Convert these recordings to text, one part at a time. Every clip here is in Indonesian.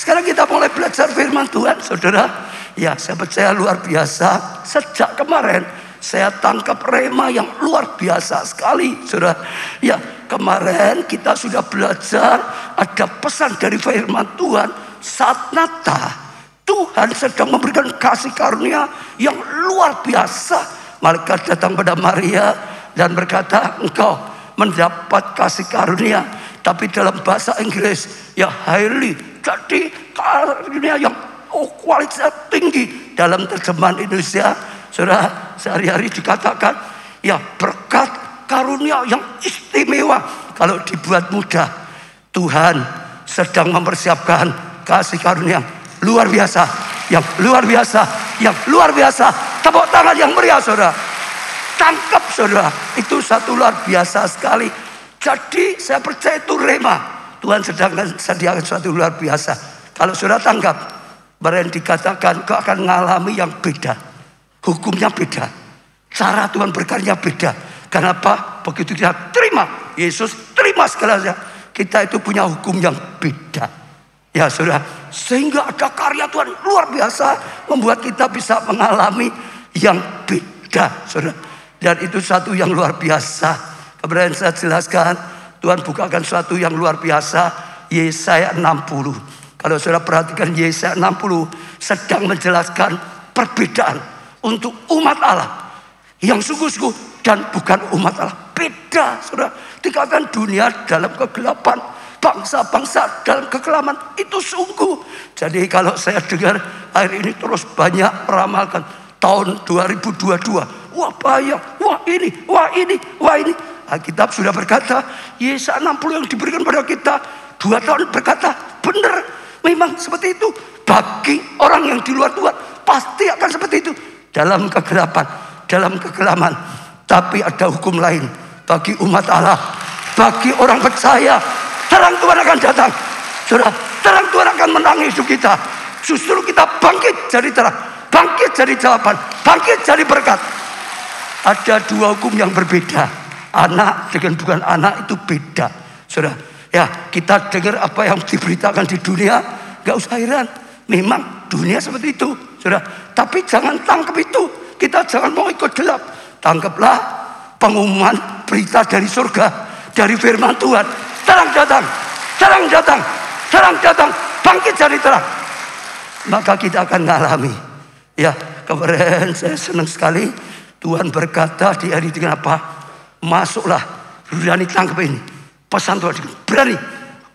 Sekarang kita mulai belajar firman Tuhan, saudara. Ya, saya percaya luar biasa. Sejak kemarin saya tangkap rema yang luar biasa sekali, saudara. Ya, kemarin kita sudah belajar ada pesan dari firman Tuhan. Saat Natal, Tuhan sedang memberikan kasih karunia yang luar biasa. Malaikat datang pada Maria dan berkata, engkau mendapat kasih karunia. Tapi dalam bahasa Inggris, ya highly, jadi karunia yang kualitas tinggi. Dalam terjemahan Indonesia, saudara, sehari-hari dikatakan, ya berkat karunia yang istimewa. Kalau dibuat mudah, Tuhan sedang mempersiapkan kasih karunia yang luar biasa, yang luar biasa, yang luar biasa. Tepuk tangan yang meriah, saudara. Tangkap, saudara. Itu satu luar biasa sekali. Jadi saya percaya itu rema. Tuhan sedang sediakan sesuatu luar biasa. Kalau saudara tangkap, kemarin dikatakan kau akan mengalami yang beda. Hukumnya beda. Cara Tuhan berkarya beda. Kenapa? Begitu kita terima Yesus, terima segalanya, kita itu punya hukum yang beda. Ya saudara, sehingga ada karya Tuhan luar biasa, membuat kita bisa mengalami yang beda, saudara. Dan itu satu yang luar biasa. Kemudian saya jelaskan, Tuhan bukakan sesuatu yang luar biasa. Yesaya 60. Kalau saudara perhatikan, Yesaya 60 sedang menjelaskan perbedaan untuk umat Allah yang sungguh-sungguh dan bukan umat Allah. Beda, saudara. Dikatakan dunia dalam kegelapan, bangsa-bangsa dalam kekelaman. Itu sungguh. Jadi kalau saya dengar hari ini terus banyak meramalkan tahun 2022, wah bahaya, wah ini, wah ini, wah ini. Alkitab sudah berkata, Yesaya 60 yang diberikan pada kita 2 tahun berkata, benar, memang seperti itu. Bagi orang yang di luar Tuhan pasti akan seperti itu. Dalam kegelapan, dalam kekelaman. Tapi ada hukum lain bagi umat Allah, bagi orang percaya. Terang Tuhan akan datang, saudara. Terang Tuhan akan menangi hidup kita. Justru kita bangkit jadi terang, bangkit jadi jawaban, bangkit jadi berkat. Ada 2 hukum yang berbeda. Anak dengan bukan anak itu beda, saudara. Ya, kita dengar apa yang diberitakan di dunia, gak usah heran. Memang dunia seperti itu, saudara. Tapi jangan tangkap itu. Kita jangan mau ikut gelap. Tangkaplah pengumuman berita dari surga, dari firman Tuhan. Terang datang, terang datang, terang datang, bangkit jadi terang. Maka kita akan mengalami. Ya, kemarin saya senang sekali Tuhan berkata di hari dengan apa? Masuklah, berani tangkap ini. Pesan Tuhan, berani.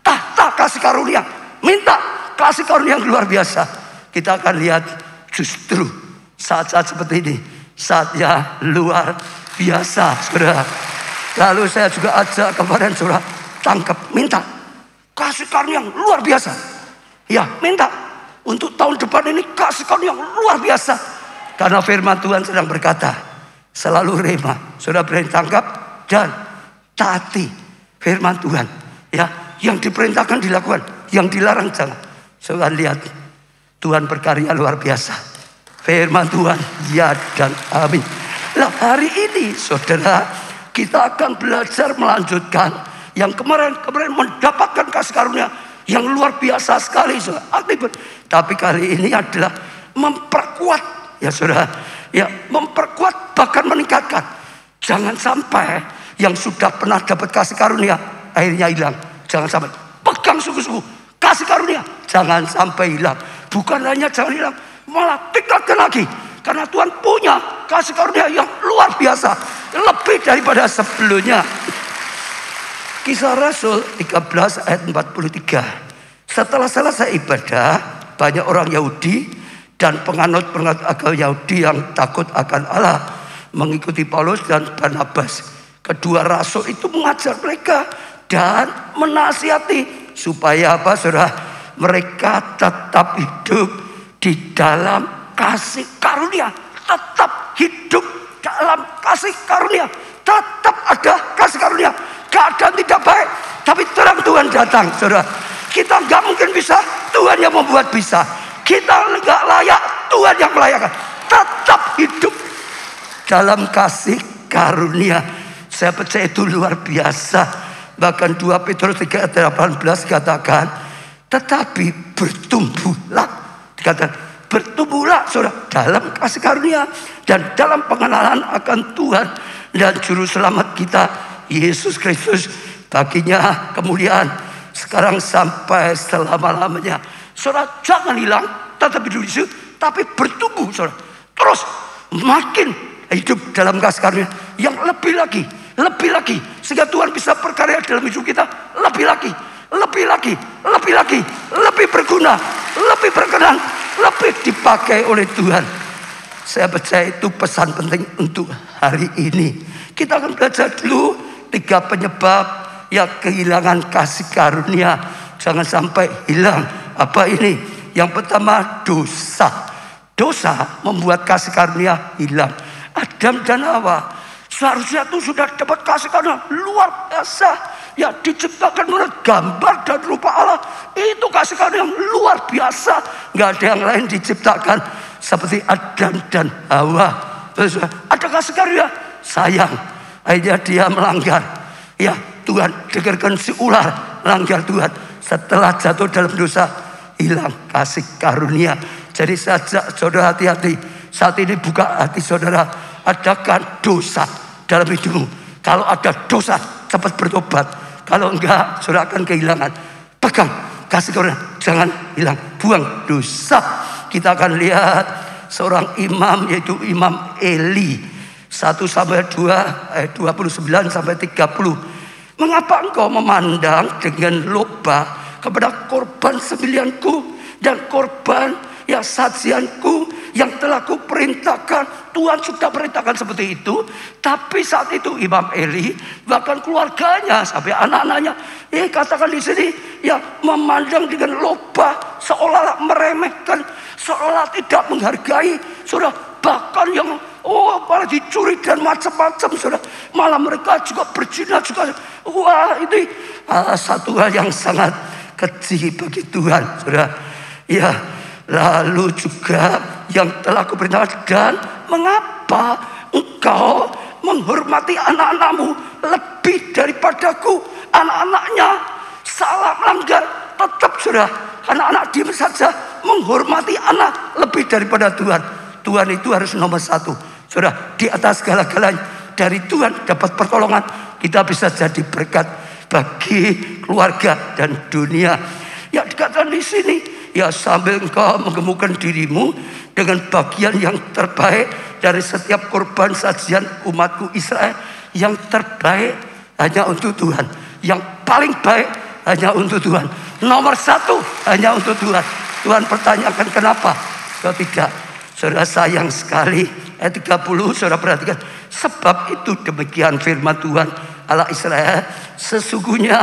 Tahta kasih karunia. Minta kasih karunia yang luar biasa. Kita akan lihat justru saat-saat seperti ini. Saatnya luar biasa, saudara. Lalu saya juga ajak kemarin saudara, tangkap, minta kasih karunia yang luar biasa. Ya, minta. Untuk tahun depan ini kasih karunia yang luar biasa. Karena firman Tuhan sedang berkata, selalu rema, saudara berani tangkap dan taati firman Tuhan. Ya, yang diperintahkan dilakukan, yang dilarang jangan. Saudara lihat, Tuhan berkarya luar biasa. Firman Tuhan, ya dan amin. Nah, hari ini saudara, kita akan belajar melanjutkan yang kemarin mendapatkan kasih karunia yang luar biasa sekali, saudara. Tapi kali ini adalah memperkuat, ya saudara. Ya, memperkuat bahkan meningkatkan. Jangan sampai yang sudah pernah dapat kasih karunia akhirnya hilang. Jangan sampai. Pegang sungguh-sungguh kasih karunia, jangan sampai hilang. Bukan hanya jangan hilang, malah tingkatkan lagi. Karena Tuhan punya kasih karunia yang luar biasa, lebih daripada sebelumnya. Kisah Rasul 13 ayat 43. Setelah selesai ibadah, banyak orang Yahudi dan penganut-penganut agama Yahudi yang takut akan Allah mengikuti Paulus dan Barnabas. Kedua rasul itu mengajar mereka dan menasihati supaya apa, saudara? Mereka tetap hidup di dalam kasih karunia, tetap hidup dalam kasih karunia, tetap ada kasih karunia. Keadaan tidak baik, tapi terang Tuhan datang, saudara. Kita nggak mungkin bisa, Tuhan yang membuat bisa. Kita nggak layak, Tuhan yang melayakkan. Tetap hidup dalam kasih karunia. Saya percaya itu luar biasa. Bahkan 2 Petrus 3:18 katakan, tetapi bertumbuhlah. Dikatakan bertumbuhlah saudara dalam kasih karunia dan dalam pengenalan akan Tuhan dan Juru Selamat kita Yesus Kristus. Baginya kemuliaan sekarang sampai selama-lamanya. Saudara jangan hilang, tetap hidup di situ, tapi bertumbuh saudara. Terus makin hidup dalam kasih karunia yang lebih lagi, sehingga Tuhan bisa berkarya dalam hidup kita lebih lagi, lebih berguna, lebih berkenan, lebih dipakai oleh Tuhan. Saya percaya itu pesan penting untuk hari ini. Kita akan belajar dulu 3 penyebab ya kehilangan kasih karunia. Jangan sampai hilang. Apa ini? Yang pertama, dosa. Dosa membuat kasih karunia hilang. Adam dan Hawa seharusnya itu sudah dapat kasih karunia luar biasa. Ya, diciptakan menurut gambar dan rupa Allah. Itu kasih karunia yang luar biasa. Nggak ada yang lain diciptakan seperti Adam dan Hawa. Terus ada kasih karunia, sayang. Akhirnya dia melanggar. Ya, Tuhan dengarkan si ular melanggar Tuhan. Setelah jatuh dalam dosa, hilang kasih karunia. Jadi saudara hati-hati. Saat ini buka hati saudara. Adakan dosa dalam hidupmu. Kalau ada dosa, cepat bertobat. Kalau enggak, saudara akan kehilangan. Pegang kasih karunia, jangan hilang. Buang dosa. Kita akan lihat seorang imam, yaitu Imam Eli. 1 Samuel 2 ayat 29 sampai 30. Mengapa engkau memandang dengan loba kepada korban sembelihanku dan korban ya sajianku yang telah kuperintahkan? Tuhan sudah perintahkan seperti itu. Tapi saat itu Imam Eli bahkan keluarganya sampai anak-anaknya katakan di sini ya memandang dengan loba, seolah-olah meremehkan, seolah tidak menghargai. Saudara, bahkan yang malah dicuri dan macam-macam saudara. Malah mereka juga berzina juga. Wah, ini satu hal yang sangat keji bagi Tuhan saudara. Ya, lalu juga yang telah kuperintahkan, dan mengapa engkau menghormati anak-anakmu lebih daripadaku? Anak-anaknya salah melanggar, tetap saudara, anak-anak diam saja, menghormati anak lebih daripada Tuhan. Tuhan itu harus nomor 1 saudara, di atas segala-galanya. Dari Tuhan dapat pertolongan, kita bisa jadi berkat bagi keluarga dan dunia. Ya, dikatakan di sini, ya sambil engkau menggemukkan dirimu dengan bagian yang terbaik dari setiap korban sajian umatku Israel. Yang terbaik hanya untuk Tuhan. Yang paling baik hanya untuk Tuhan. Nomor 1 hanya untuk Tuhan. Tuhan pertanyakan kenapa? Kalau tidak, saudara, sayang sekali. Ayat 30 saudara perhatikan. Sebab itu demikian firman Tuhan Allah Israel. Sesungguhnya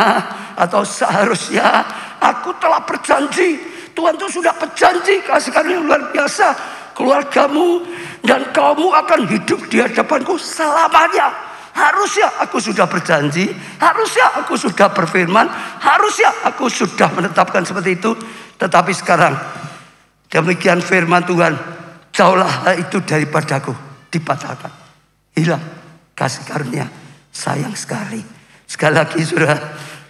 atau seharusnya aku telah berjanji. Tuhan itu sudah berjanji kasih karunia luar biasa. Keluargamu dan kaummu akan hidup di hadapanku selamanya. Harusnya aku sudah berjanji. Harusnya aku sudah berfirman. Harusnya aku sudah menetapkan seperti itu. Tetapi sekarang demikian firman Tuhan, jauhlah hal itu daripadaku, dibatalkan, hilang kasih karunia. Sayang sekali. Sekali lagi saudara,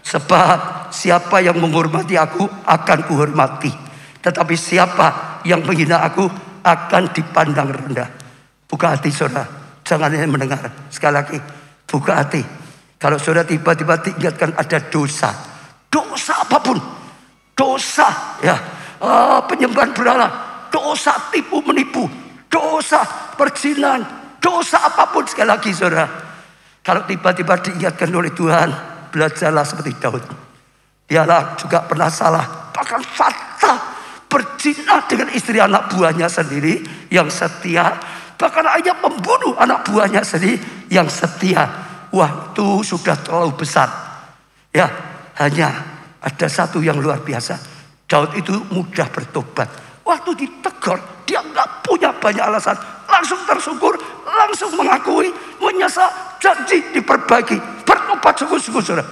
sebab siapa yang menghormati aku akan kuhormati, tetapi siapa yang menghina aku akan dipandang rendah. Buka hati saudara, jangan hanya mendengar. Sekali lagi, buka hati. Kalau saudara tiba-tiba diingatkan ada dosa, dosa apapun, dosa ya, penyembahan berhala, dosa tipu menipu, dosa perzinahan, dosa apapun. Sekali lagi saudara, kalau tiba-tiba diingatkan oleh Tuhan, belajarlah seperti Daud. Dialah juga pernah salah, bahkan fatal, berzina dengan istri anak buahnya sendiri yang setia, bahkan hanya membunuh anak buahnya sendiri yang setia. Wah, itu sudah terlalu besar. Ya, hanya ada satu yang luar biasa. Daud itu mudah bertobat. Waktu ditegur, dia nggak punya banyak alasan, langsung tersungkur, langsung mengakui, menyesal, janji diperbaiki, bertobat sungguh-sungguh saudara.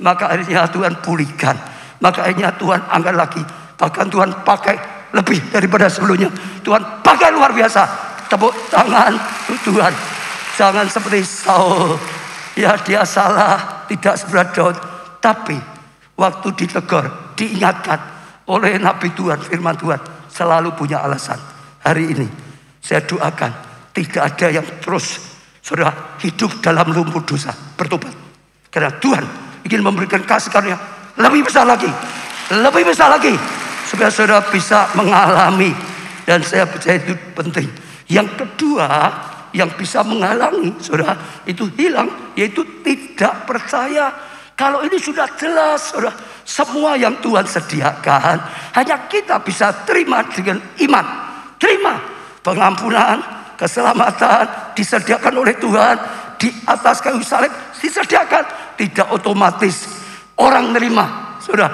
Maka akhirnya Tuhan pulihkan, maka akhirnya Tuhan angkat lagi, bahkan Tuhan pakai lebih daripada sebelumnya. Tuhan pakai luar biasa. Tepuk tangan untuk Tuhan. Jangan seperti Saul, ya dia salah, tidak seberat Daud, tapi waktu ditegur, diingatkan, oleh Nabi Tuhan, firman Tuhan, selalu punya alasan. Hari ini saya doakan tidak ada yang terus saudara hidup dalam lumpur dosa, bertobat. Karena Tuhan ingin memberikan kasih karunia lebih besar lagi, supaya saudara bisa mengalami. Dan saya percaya itu penting. Yang kedua yang bisa menghalangi saudara itu hilang, yaitu tidak percaya. Kalau ini sudah jelas saudara, semua yang Tuhan sediakan, hanya kita bisa terima dengan iman. Terima pengampunan, keselamatan disediakan oleh Tuhan di atas kayu salib, disediakan. Tidak otomatis orang nerima saudara,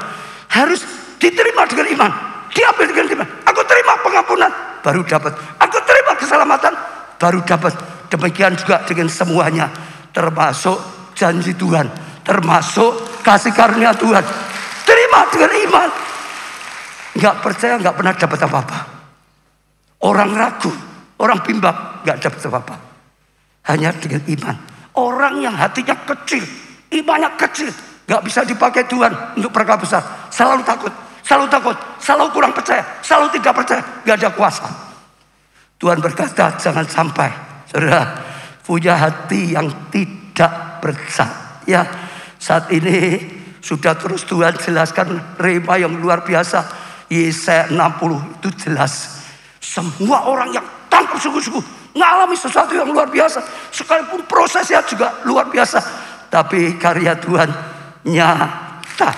harus diterima dengan iman, diambil dengan iman. Aku terima pengampunan, baru dapat. Aku terima keselamatan, baru dapat. Demikian juga dengan semuanya, termasuk janji Tuhan, termasuk kasih karunia Tuhan. Terima dengan iman. Enggak percaya enggak pernah dapat apa-apa. Orang ragu, orang bimbang enggak dapat apa-apa. Hanya dengan iman. Orang yang hatinya kecil, imannya kecil, enggak bisa dipakai Tuhan untuk perkara besar. Selalu takut, selalu kurang percaya, selalu tidak percaya, enggak ada kuasa. Tuhan berkata, jangan sampai saudara punya hati yang tidak percaya. Saat ini sudah terus Tuhan jelaskan rema yang luar biasa. Yesaya 60 itu jelas. Semua orang yang tangkap sungguh-sungguh mengalami sesuatu yang luar biasa. Sekalipun prosesnya juga luar biasa, tapi karya Tuhan nyata.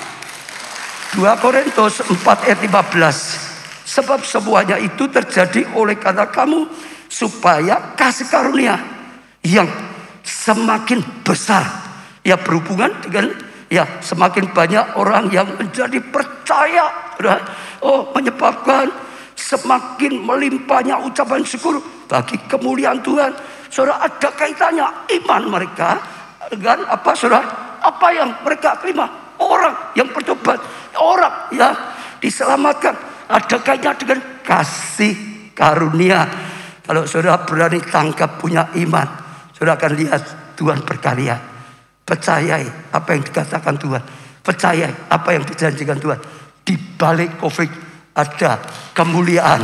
2 Korintus 4 ayat 15. Sebab semuanya itu terjadi oleh karena kamu, supaya kasih karunia yang semakin besar ya berhubungan dengan ya semakin banyak orang yang menjadi percaya, menyebabkan semakin melimpahnya ucapan syukur bagi kemuliaan Tuhan. Saudara, ada kaitannya iman mereka dengan apa saudara? Apa yang mereka terima. Orang yang bertobat, orang yang diselamatkan, ada kaitannya dengan kasih karunia. Kalau saudara berani tangkap punya iman, saudara akan lihat Tuhan berkarya. Percayai apa yang dikatakan Tuhan, percayai apa yang dijanjikan Tuhan. Di balik COVID ada kemuliaan,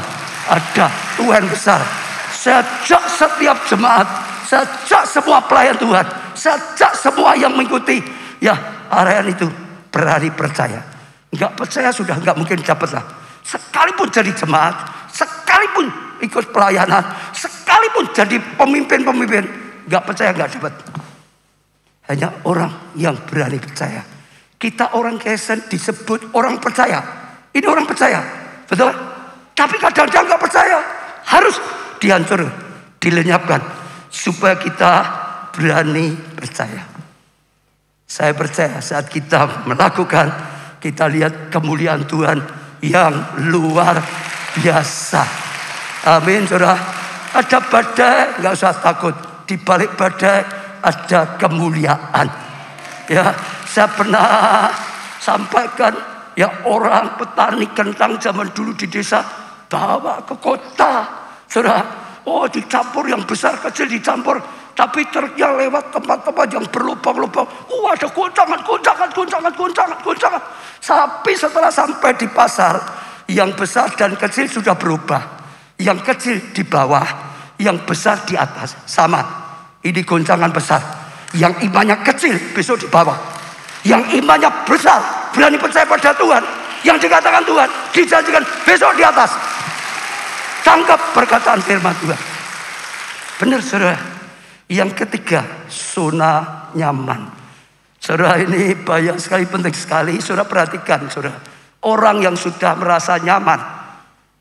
ada Tuhan besar. Sejak setiap jemaat, sejak semua pelayan Tuhan, sejak semua yang mengikuti ya area itu berani percaya. Enggak percaya sudah enggak mungkin dapatlah. Sekalipun jadi jemaat, sekalipun ikut pelayanan, sekalipun jadi pemimpin-pemimpin, enggak percaya enggak dapat. Hanya orang yang berani percaya. Kita orang Kristen disebut orang percaya. Ini orang percaya, betul? Tapi kadang-kadang enggak percaya. Harus dihancur, dilenyapkan supaya kita berani percaya. Saya percaya saat kita melakukan, kita lihat kemuliaan Tuhan yang luar biasa. Amin, saudara. Ada badai, nggak usah takut. Di balik badai ada kemuliaan. Ya, saya pernah sampaikan ya orang petani kentang zaman dulu di desa bawa ke kota, saudara. Oh, dicampur yang besar kecil dicampur. Tapi truknya lewat tempat-tempat yang berlubang-lubang. Ada goncangan. Tapi setelah sampai di pasar, yang besar dan kecil sudah berubah. Yang kecil di bawah, yang besar di atas. Sama, ini goncangan besar. Yang imannya kecil besok di bawah. Yang imannya besar, berani percaya pada Tuhan, yang dikatakan Tuhan, dijanjikan besok di atas. Tangkap perkataan firman Tuhan. Benar, saudara. Yang ketiga, zona nyaman. Saudara, ini banyak sekali, penting sekali. Saudara perhatikan, saudara. Orang yang sudah merasa nyaman,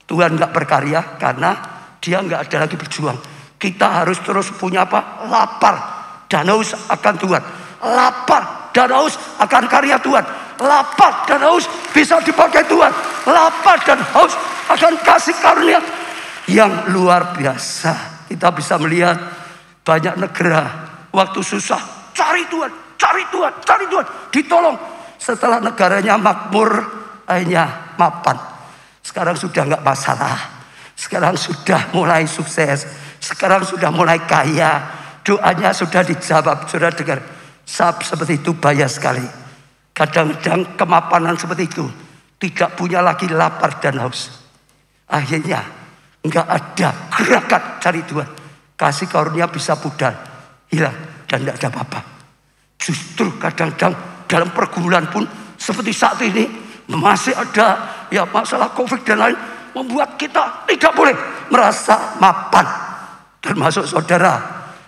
Tuhan gak berkarya karena dia gak ada lagi berjuang. Kita harus terus punya apa? Lapar dan haus akan Tuhan. Lapar dan haus akan karya Tuhan. Lapar dan haus bisa dipakai Tuhan. Lapar dan haus akan kasih karunia yang luar biasa. Kita bisa melihat banyak negara waktu susah cari Tuhan, ditolong. Setelah negaranya makmur, akhirnya mapan. Sekarang sudah nggak masalah. Sekarang sudah mulai sukses. Sekarang sudah mulai kaya. Doanya sudah dijawab. Sudah dengar, seperti itu bahaya sekali. Kadang-kadang kemapanan seperti itu tidak punya lagi lapar dan haus. Akhirnya enggak ada gerakan cari Tuhan. Kasih karunia bisa pudar, hilang, dan tidak ada apa-apa. Justru kadang-kadang dalam pergumulan pun seperti saat ini masih ada ya masalah COVID dan lain, membuat kita tidak boleh merasa mapan. Termasuk saudara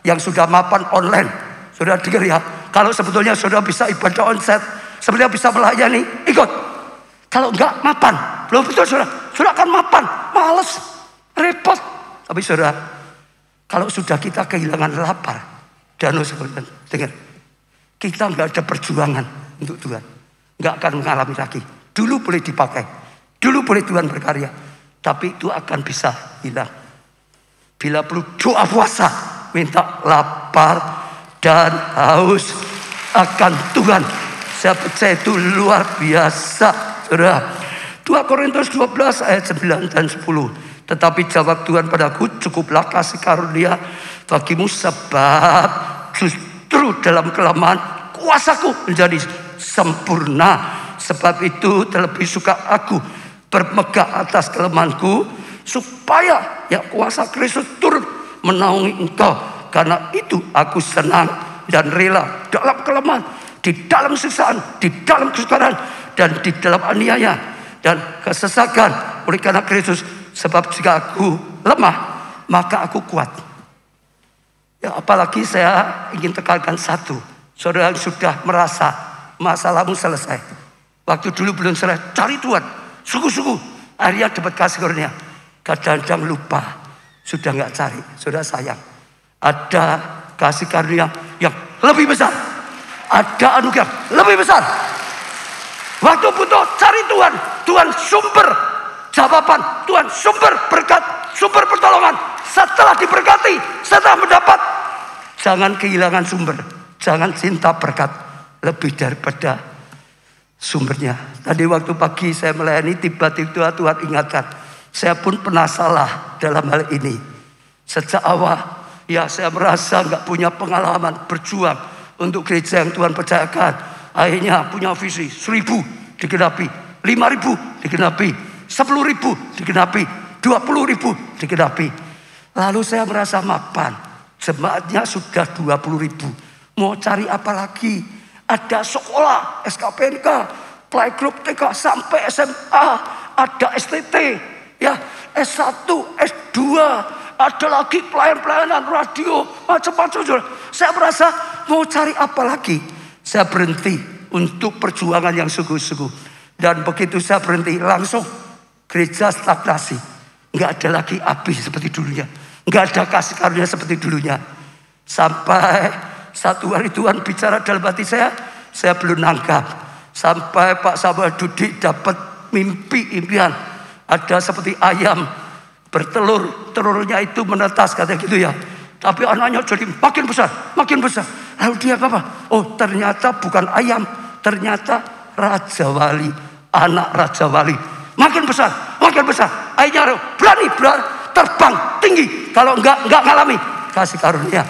yang sudah mapan online. Saudara dengar ya, kalau sebetulnya saudara bisa ibadah onsite, sebenarnya bisa melayani, ikut. Kalau enggak mapan, belum betul saudara akan mapan, males, repot. Tapi saudara, kalau sudah kita kehilangan lapar dan sebagainya, dengar, kita enggak ada perjuangan untuk Tuhan, enggak akan mengalami lagi. Dulu boleh dipakai, dulu boleh Tuhan berkarya, tapi itu akan bisa hilang. Bila perlu doa puasa, minta lapar dan haus akan Tuhan. Saya percaya itu luar biasa, saudara. 2 Korintus 12 ayat 9 dan 10. Tetapi jawab Tuhan padaku, cukuplah kasih karunia bagimu, sebab justru dalam kelemahan kuasaku menjadi sempurna. Sebab itu terlebih suka aku bermegah atas kelemahanku, supaya ya kuasa Kristus turut menaungi engkau. Karena itu aku senang dan rela dalam kelemahan, di dalam siksaan, di dalam kesukaran, dan di dalam aniaya dan kesesakan oleh karena Kristus. Sebab jika aku lemah, maka aku kuat. Ya, apalagi saya ingin tekankan satu, saudara yang sudah merasa masalahmu selesai, waktu dulu belum selesai, cari Tuhan sungguh-sungguh, akhirnya dapat kasih karunia. Kadang-kadang lupa, sudah nggak cari. Saudara sayang, ada kasih karunia yang lebih besar, ada anugerah lebih besar. Waktu butuh cari Tuhan, Tuhan sumber jawaban, Tuhan sumber berkat, sumber pertolongan. Setelah diberkati, setelah mendapat, jangan kehilangan sumber, jangan cinta berkat lebih daripada sumbernya. Tadi waktu pagi saya melayani, tiba-tiba Tuhan ingatkan, saya pun pernah salah dalam hal ini. Sejak awal, ya saya merasa nggak punya pengalaman berjuang untuk gereja yang Tuhan percayakan. Akhirnya punya visi 1.000 digenapi, 5.000 digenapi, 10.000 digenapi, 20.000 digenapi. Lalu saya merasa mapan, jemaatnya sudah 20.000. Mau cari apa lagi? Ada sekolah, SKPNK, playgroup TK sampai SMA, ada STT, ya S1, S2, ada lagi pelayan-pelayanan radio, macam-macam. Saya merasa mau cari apa lagi? Saya berhenti untuk perjuangan yang sungguh-sungguh. Dan begitu saya berhenti, langsung gereja stagnasi. Nggak ada lagi api seperti dulunya, nggak ada kasih karunia seperti dulunya. Sampai satu hari Tuhan bicara dalam hati saya belum nangkap. Sampai Pak Samuel Dudi dapat mimpi impian, ada seperti ayam bertelur, telurnya itu menetas katanya gitu ya. Tapi anaknya jadi makin besar, makin besar. Lalu dia apa? Oh ternyata bukan ayam, ternyata Raja Wali, anak Raja Wali. Makin besar, makin besar. Akhirnya berani terbang tinggi. Kalau enggak ngalami kasih karunia.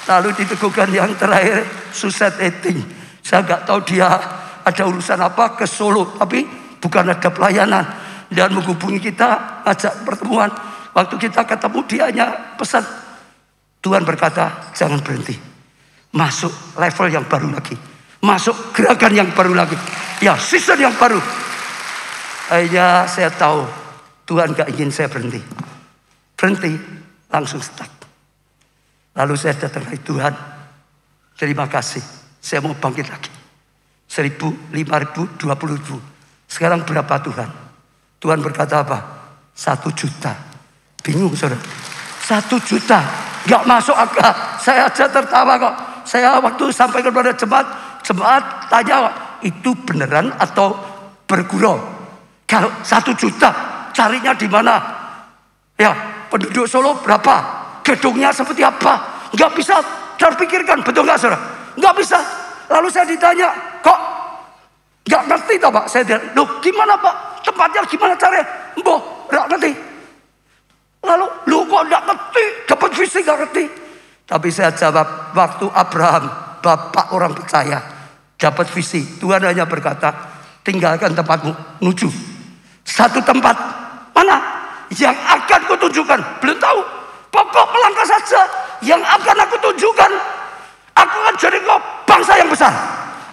Lalu diteguhkan yang terakhir, Suset Eting. Saya enggak tahu dia ada urusan apa ke Solo, tapi bukan ada pelayanan. Dan menghubungi kita, ajak pertemuan. Waktu kita ketemu, dia hanya pesan, Tuhan berkata, jangan berhenti. Masuk level yang baru lagi. Masuk gerakan yang baru lagi. Ya, season yang baru. Akhirnya saya tahu, Tuhan gak ingin saya berhenti. Berhenti, langsung stuck. Lalu saya datang ke Tuhan, terima kasih. Saya mau bangkit lagi. 1.000, 5.000, 20.000. Sekarang berapa Tuhan? Tuhan berkata apa? 1 juta. Bingung saudara. 1 juta. Gak masuk akal. Saya aja tertawa kok. Saya waktu sampai kepada jemaat tanya, itu beneran atau bergurau? Kalau 1 juta, carinya di mana? Ya, penduduk Solo berapa? Gedungnya seperti apa? Gak bisa terpikirkan, betul gak saudara? Gak bisa. Lalu saya ditanya, kok gak ngerti toh Pak? Saya bilang, loh gimana Pak? Tempatnya gimana caranya? Mbok, gak ngerti. Lalu, loh kok gak ngerti? Dapat visi gak ngerti. Tapi saya jawab, waktu Abraham, bapak orang percaya, dapat visi. Tuhan hanya berkata, tinggalkan tempatmu, menuju satu tempat. Mana? Yang akan kutunjukkan. Belum tahu. Pokok melangkah saja. Yang akan aku tunjukkan. Aku akan jadi kau bangsa yang besar.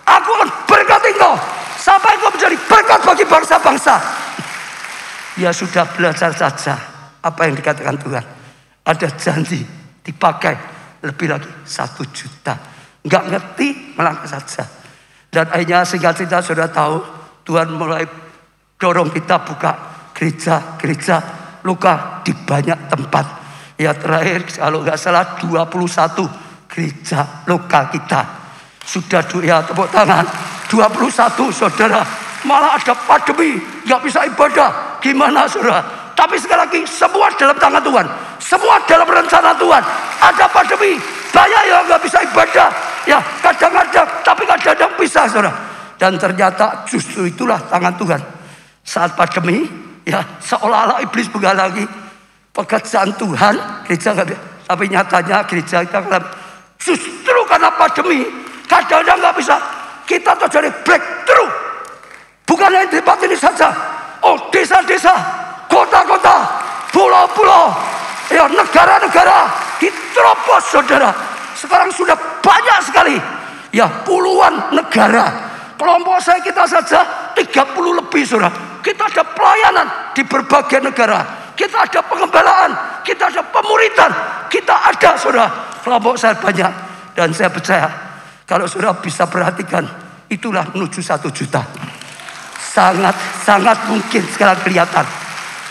Aku akan berkati kau sampai kau menjadi berkat bagi bangsa-bangsa. Ya sudah, belajar saja apa yang dikatakan Tuhan. Ada janji dipakai lebih lagi 1 juta. Enggak ngerti, melangkah saja. Dan akhirnya singkat cerita sudah tahu, Tuhan mulai dorong kita buka gereja-gereja lokal di banyak tempat. Ya terakhir kalau nggak salah 21 gereja lokal kita. Sudah ya tepuk tangan. 21 saudara. Malah ada pandemi, nggak bisa ibadah. Gimana saudara? Tapi sekali lagi semua dalam tangan Tuhan. Semua dalam rencana Tuhan. Ada pandemi, banyak yang nggak bisa ibadah. Ya kadang-kadang, tapi kadang-kadang bisa saudara. Dan ternyata justru itulah tangan Tuhan. Saat pandemi, ya seolah-olah iblis menghalangi pekerjaan Tuhan. Gereja nggak bisa. Tapi nyatanya gereja kita justru karena pandemi, kadang-kadang nggak bisa. Kita terjadi breakthrough. Bukan hanya di tempat ini saja. Oh, desa-desa, kota-kota, pulau-pulau, ya negara-negara diterobos saudara. Sekarang sudah banyak sekali, ya puluhan negara. Kelompok saya kita saja 30 lebih saudara. Kita ada pelayanan di berbagai negara. Kita ada pengembalaan, kita ada pemuritan, kita ada saudara. Kelompok saya banyak. Dan saya percaya kalau saudara bisa perhatikan, itulah menuju 1 juta. Sangat mungkin sekarang kelihatan.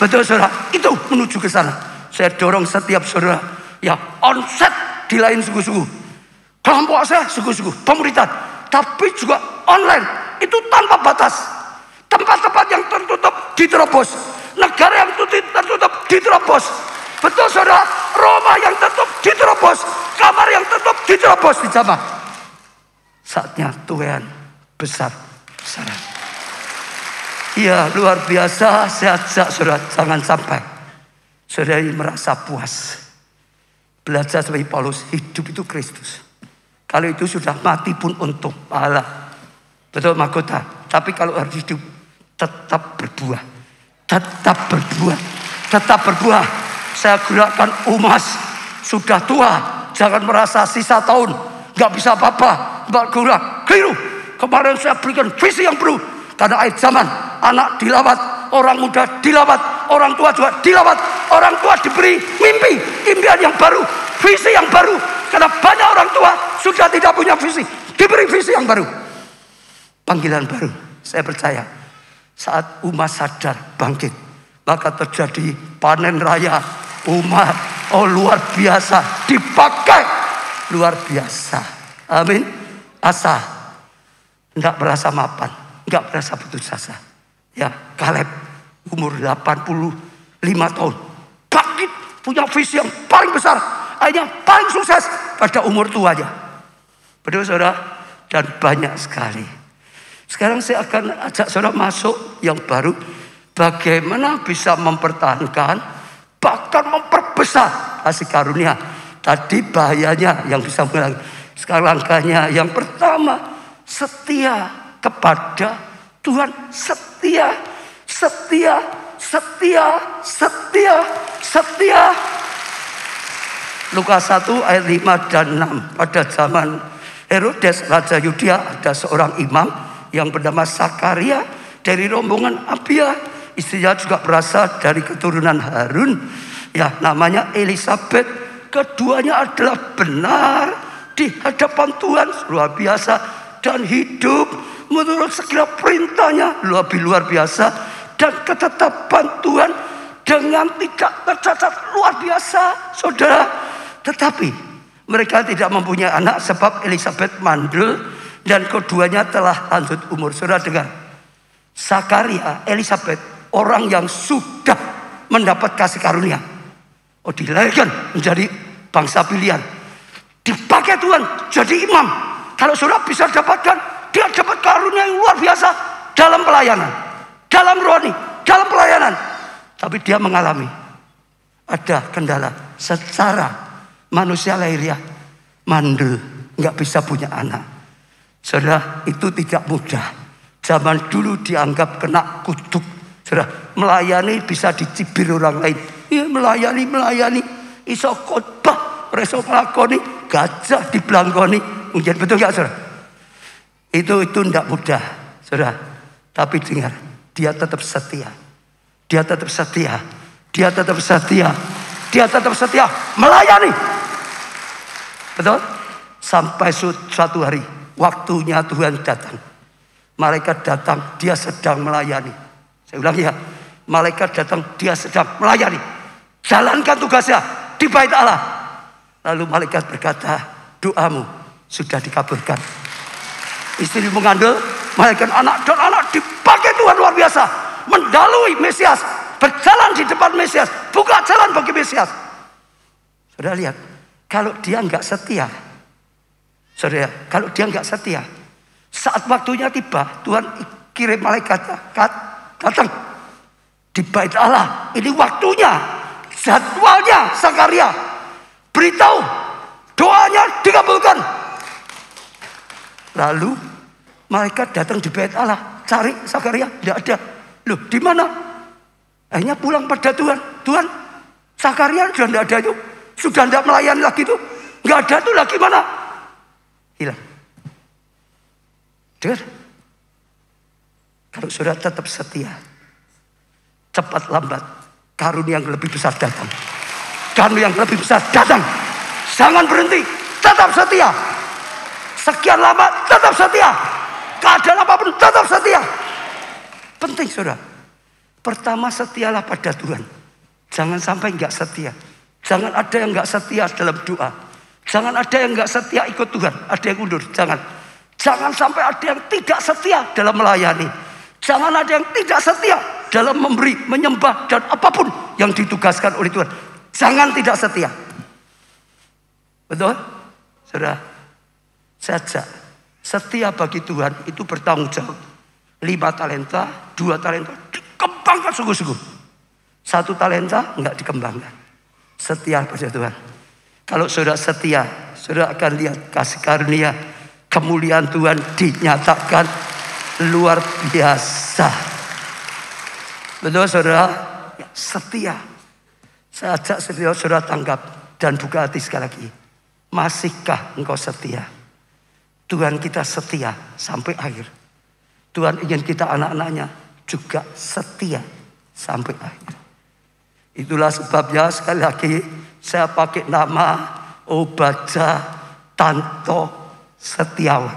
Betul saudara, itu menuju ke sana. Saya dorong setiap saudara, ya onset di lain suku-suku. Kelompok saya suku-suku, pemuritan. Tapi juga online, itu tanpa batas. Tempat-tempat yang tertutup diterobos. Negara yang tertutup diterobos. Betul saudara, Roma yang tertutup diterobos. Kamar yang tertutup diterobos di jamaah. Saatnya Tuhan besar-besaran. Iya luar biasa. Saya ajak saudara, jangan sampai saudara merasa puas. Belajar seperti Paulus, hidup itu Kristus. Kalau itu sudah mati pun untung, pahala. Betul mahkota. Tapi kalau harus hidup, tetap berbuah. Tetap berbuah. Tetap berbuah. Saya gerakkan umas, sudah tua, jangan merasa sisa tahun gak bisa apa-apa. Mbak Gura, keliru. Kemarin saya berikan visi yang baru. Karena akhir zaman, anak dilawat, orang muda dilawat, orang tua juga dilawat. Orang tua diberi mimpi, impian yang baru, visi yang baru. Karena banyak orang tua sudah tidak punya visi, diberi visi yang baru. Panggilan baru, saya percaya. Saat umat sadar bangkit, maka terjadi panen raya. Umat, oh luar biasa, dipakai luar biasa. Amin. Asa, enggak merasa mapan, enggak merasa putus asa. Ya, Kaleb umur 85 tahun, bangkit, punya visi yang paling besar, akhirnya paling sukses pada umur tuanya. Betul saudara? Dan banyak sekali. Sekarang saya akan ajak saudara masuk yang baru. Bagaimana bisa mempertahankan, bahkan memperbesar kasih karunia. Tadi bahayanya yang bisa mengulangi. Sekarang langkahnya yang pertama, setia kepada Tuhan. Setia. Lukas 1 ayat 5 dan 6. Pada zaman Herodes Raja Yudea, ada seorang imam yang bernama Zakaria dari rombongan Abia. Istrinya juga berasal dari keturunan Harun. Ya, namanya Elisabet. Keduanya adalah benar di hadapan Tuhan, luar biasa, dan hidup menurut segala perintahnya, lebih luar biasa, dan ketetapan Tuhan dengan tidak tercacat, luar biasa, saudara. Tetapi mereka tidak mempunyai anak sebab Elisabet mandul dan keduanya telah lanjut umur. Saudara dengar, Zakaria, Elisabet, orang yang sudah mendapat kasih karunia, oh dilahirkan menjadi bangsa pilihan, dipakai Tuhan jadi imam. Kalau saudara bisa dapatkan, dia dapat karunia yang luar biasa dalam pelayanan, dalam rohani, dalam pelayanan. Tapi dia mengalami ada kendala secara manusia lahiriah, mandul, nggak bisa punya anak. Saudara, itu tidak mudah. Zaman dulu dianggap kena kutuk. Saudara, melayani bisa dicibir orang lain. Ya, melayani. Iso khotbah, iso nglakoni, gajah dibelangkoni. Mungkin betul enggak, saudara? Itu tidak mudah, saudara. Tapi dengar, dia tetap setia. Dia tetap setia. Dia tetap setia. Dia tetap setia melayani. Betul? Sampai suatu hari waktunya Tuhan datang. Malaikat datang, dia sedang melayani. Saya ulang ya, malaikat datang, dia sedang melayani. Jalankan tugasnya di bait Allah. Lalu malaikat berkata, doamu sudah dikabulkan. Istri mengandung, melahirkan anak, dan anak dipakai Tuhan luar biasa. Mendalui Mesias, berjalan di depan Mesias, buka jalan bagi Mesias. Saudara lihat, kalau dia enggak setia, saudara, kalau dia enggak setia, saat waktunya tiba, Tuhan kirim malaikat datang di bait Allah. Ini waktunya, jadwalnya Zakaria. Beritahu, doanya dikabulkan. Lalu malaikat datang di bait Allah, cari Zakaria, tidak ada. Loh, di mana? Akhirnya pulang pada Tuhan. Tuhan, Zakaria sudah tidak ada itu, sudah tidak melayani lagi itu, nggak ada itu lagi mana? Hilang. Dengar, kalau saudara tetap setia, cepat lambat karunia yang lebih besar datang. Karunia yang lebih besar datang. Jangan berhenti, tetap setia. Sekian lama tetap setia. Keadaan apapun tetap setia. Penting saudara. Pertama, setialah pada Tuhan. Jangan sampai enggak setia. Jangan ada yang enggak setia dalam doa. Jangan ada yang enggak setia ikut Tuhan. Ada yang mundur. Jangan sampai ada yang tidak setia dalam melayani. Jangan ada yang tidak setia dalam memberi, menyembah, dan apapun yang ditugaskan oleh Tuhan. Jangan tidak setia. Betul? Saudara, saja setia bagi Tuhan itu bertanggung jawab. 5 talenta, 2 talenta dikembangkan sungguh-sungguh. 1 talenta enggak dikembangkan. Setia pada Tuhan. Kalau saudara setia, saudara akan lihat kasih karunia, kemuliaan Tuhan dinyatakan luar biasa. Betul saudara? Ya, setia. Saya ajak saudara tanggap dan buka hati sekali lagi. Masihkah engkau setia? Tuhan kita setia sampai akhir. Tuhan ingin kita anak-anaknya juga setia sampai akhir. Itulah sebabnya sekali lagi saya pakai nama Obadja Tanto Setiawan.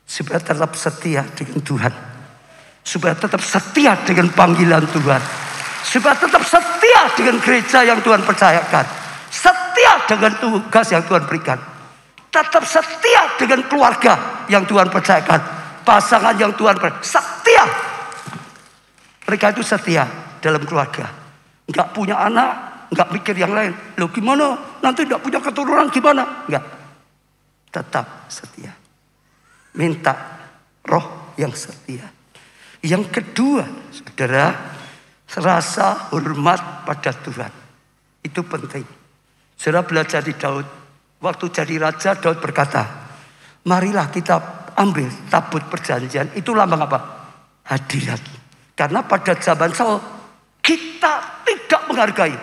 Supaya tetap setia dengan Tuhan. Supaya tetap setia dengan panggilan Tuhan. Supaya tetap setia dengan gereja yang Tuhan percayakan. Setia dengan tugas yang Tuhan berikan. Tetap setia dengan keluarga yang Tuhan percayakan. Pasangan yang Tuhan percayakan. Setia. Mereka itu setia dalam keluarga. Enggak punya anak, enggak mikir yang lain. Loh gimana? Nanti enggak punya keturunan gimana? Enggak. Tetap setia. Minta roh yang setia. Yang kedua, saudara, rasa hormat pada Tuhan. Itu penting. Saudara belajar di Daud. Waktu jadi raja, Daud berkata, marilah kita ambil tabut perjanjian. Itu lambang apa? Hadirat. Karena pada zaman Saul, kita tidak menghargai.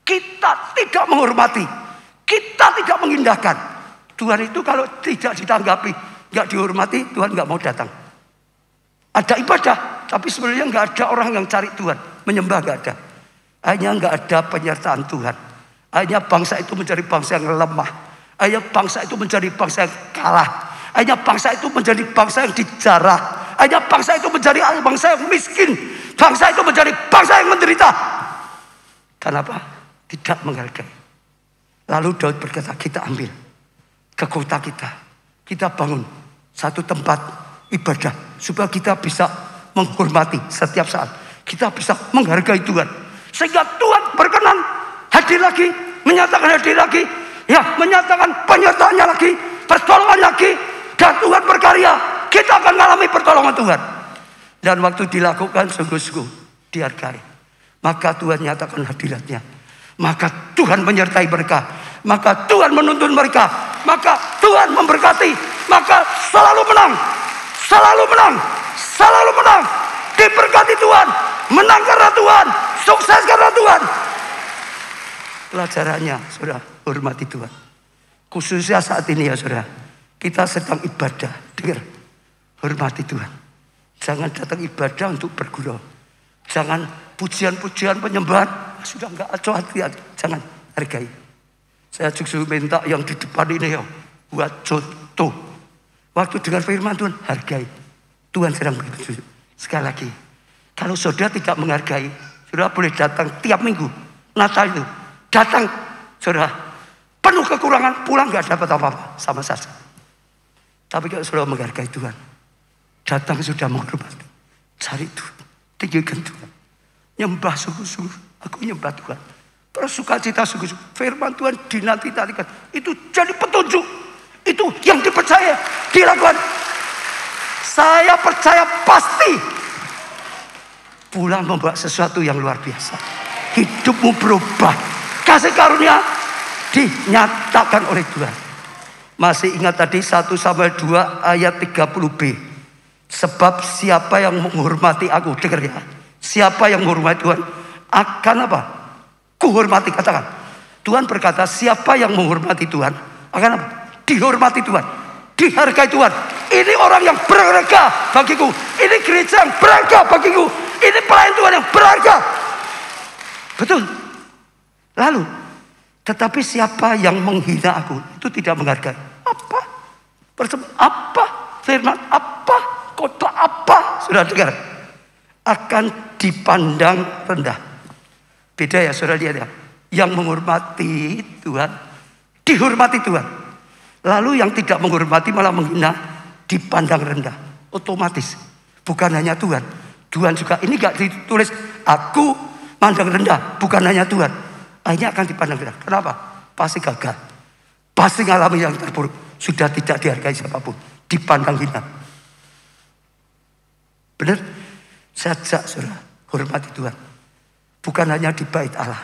Kita tidak menghormati. Kita tidak mengindahkan. Tuhan itu kalau tidak ditanggapi, nggak dihormati, Tuhan nggak mau datang. Ada ibadah, tapi sebenarnya nggak ada orang yang cari Tuhan, menyembah nggak ada. Hanya nggak ada penyertaan Tuhan. Hanya bangsa itu menjadi bangsa yang lemah. Hanya bangsa itu menjadi bangsa yang kalah. Hanya bangsa itu menjadi bangsa yang dijarah. Hanya bangsa itu menjadi bangsa yang miskin. Bangsa itu menjadi bangsa yang menderita. Kenapa? Tidak menghargai. Lalu Daud berkata, kita ambil ke kota kita. Kita bangun satu tempat ibadah. Supaya kita bisa menghormati setiap saat. Kita bisa menghargai Tuhan. Sehingga Tuhan berkenan hadir lagi. Menyatakan hadir lagi. Ya, menyatakan penyertaannya lagi. Pertolongan lagi. Dan Tuhan berkarya. Kita akan mengalami pertolongan Tuhan. Dan waktu dilakukan sungguh-sungguh dihargai. Maka Tuhan nyatakan hadiratnya. Maka Tuhan menyertai mereka. Maka Tuhan menuntun mereka. Maka Tuhan memberkati. Maka selalu menang. Selalu menang. selalu menang. Diberkati Tuhan, menang karena Tuhan, sukses karena Tuhan. Pelajarannya, saudara, hormati Tuhan. Khususnya saat ini ya saudara, kita sedang ibadah. Dengar, hormati Tuhan. Jangan datang ibadah untuk bergurau. Jangan pujian-pujian penyembahan. Sudah enggak hati-hati, jangan hargai. Saya justru minta yang di depan ini ya, buat contoh. Waktu dengar firman Tuhan, hargai. Tuhan sedang berbicara. Sekali lagi, kalau saudara tidak menghargai, saudara boleh datang tiap minggu. Natal itu, datang saudara, penuh kekurangan, pulang gak dapat apa-apa, sama saja. Tapi kalau saudara menghargai Tuhan, datang sudah menghormati, cari Tuhan, tinggikan Tuhan, nyembah sungguh-sungguh, aku nyembah Tuhan. Bersukacita sungguh-sungguh, firman Tuhan dinanti-nantikan, itu jadi petunjuk, itu yang dipercaya, dilakukan. Saya percaya pasti pulang membawa sesuatu yang luar biasa. Hidupmu berubah, kasih karunia dinyatakan oleh Tuhan. Masih ingat tadi 1 Samuel 2 ayat 30b. Sebab siapa yang menghormati aku, dengar ya, siapa yang menghormati Tuhan akan apa? Kuhormati, katakan. Tuhan berkata siapa yang menghormati Tuhan akan apa? Dihormati Tuhan, dihargai Tuhan. Ini orang yang berharga bagiku, ini gereja yang berharga bagiku, ini pelayan Tuhan yang berharga. Betul. Lalu, tetapi siapa yang menghina aku itu tidak menghargai. Apa? Apa? Firman apa? Kota apa? Sudah dengar? Akan dipandang rendah. Beda ya, saudara lihat ya. Yang menghormati Tuhan, dihormati Tuhan. Lalu yang tidak menghormati malah menghina, dipandang rendah. Otomatis. Bukan hanya Tuhan. Tuhan juga, ini gak ditulis, aku mandang rendah. Bukan hanya Tuhan. Akhirnya akan dipandang rendah. Kenapa? Pasti gagal. Pasti ngalami yang terburuk. Sudah tidak dihargai siapapun. Dipandang hina. Benar? Saya ajak saudara, hormati Tuhan. Bukan hanya di bait Allah.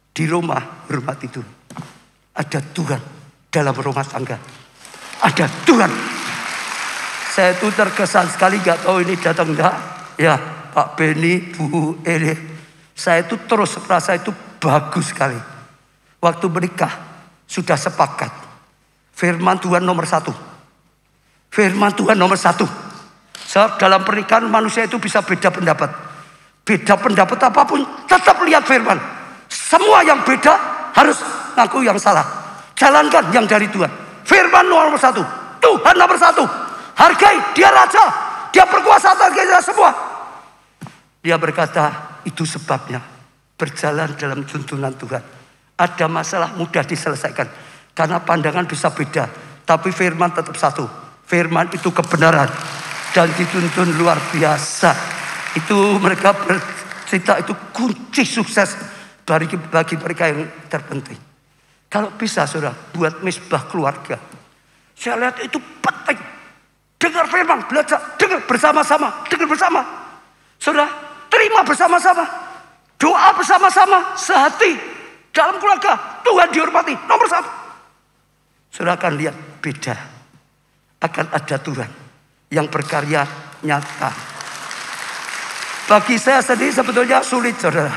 Di rumah, hormati Tuhan. Ada Tuhan dalam rumah tangga. Ada Tuhan. Saya itu terkesan sekali, gak tahu ini datang enggak. Ya, Pak Beni, Bu Eli. Saya itu terus merasa itu bagus sekali. Waktu menikah, sudah sepakat. Firman Tuhan nomor 1. Firman Tuhan nomor 1. Sebab dalam pernikahan manusia itu bisa beda pendapat. Beda pendapat apapun, tetap lihat firman. Semua yang beda harus ngaku yang salah. Jalankan yang dari Tuhan. Firman nomor 1. Tuhan nomor 1. Hargai, dia raja. Dia berkuasa atas kita semua. Dia berkata, itu sebabnya berjalan dalam tuntunan Tuhan. Ada masalah mudah diselesaikan. Karena pandangan bisa beda. Tapi firman tetap satu. Firman itu kebenaran. Dan dituntun luar biasa. Itu mereka bercerita, itu kunci sukses bagi mereka yang terpenting. Kalau bisa saudara, buat misbah keluarga. Saya lihat itu penting. Dengar firman, belajar, dengar bersama-sama, dengar bersama. Saudara, terima bersama-sama. Doa bersama-sama, sehati. Dalam keluarga, Tuhan dihormati. Nomor 1. Saudara akan lihat beda. Akan ada Tuhan yang berkarya nyata. Bagi saya sendiri sebetulnya sulit saudara.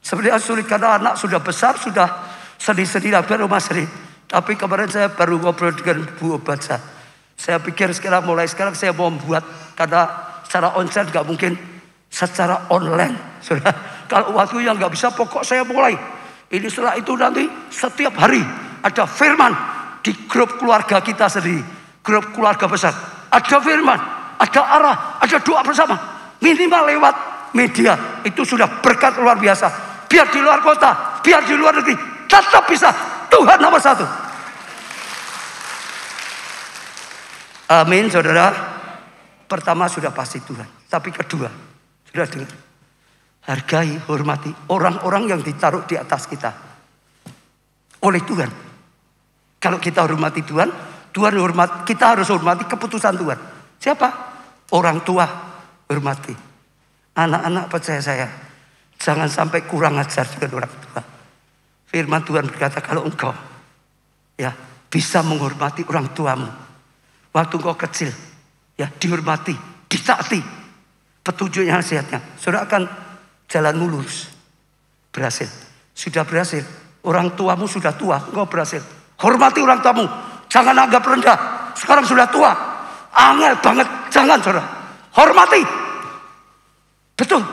Sebenarnya sulit karena anak sudah besar, sudah sedih-sedih di rumah sendiri. Tapi kemarin saya baru ngobrol dengan Bu Obatsa. Saya pikir mulai sekarang saya mau membuat, karena secara onsite gak mungkin secara online. Saudara, kalau waktu yang gak bisa, pokok saya mulai. Ini setelah itu nanti setiap hari ada firman di grup keluarga kita sendiri. Grup keluarga besar. Ada firman, ada arah, ada doa bersama. Minimal lewat media. Itu sudah berkat luar biasa. Biar di luar kota, biar di luar negeri, tetap bisa. Tuhan nomor 1. Amin saudara. Pertama sudah pasti Tuhan. Tapi kedua, sudah dengar. Hargai, hormati orang-orang yang ditaruh di atas kita. Oleh Tuhan. Kalau kita hormati Tuhan, kita harus hormati keputusan Tuhan. Siapa? Orang tua hormati. Anak-anak percaya saya, jangan sampai kurang ajar dengan orang tua. Firman Tuhan berkata, kalau engkau ya bisa menghormati orang tuamu waktu engkau kecil, ya dihormati, ditaati, petunjuknya, nasihatnya, saudara akan jalanmu lurus. Berhasil. Sudah berhasil. Orang tuamu sudah tua, engkau berhasil. Hormati orang tuamu. Jangan anggap rendah. Sekarang sudah tua. Angel banget. Jangan, saudara. Hormati. Betul.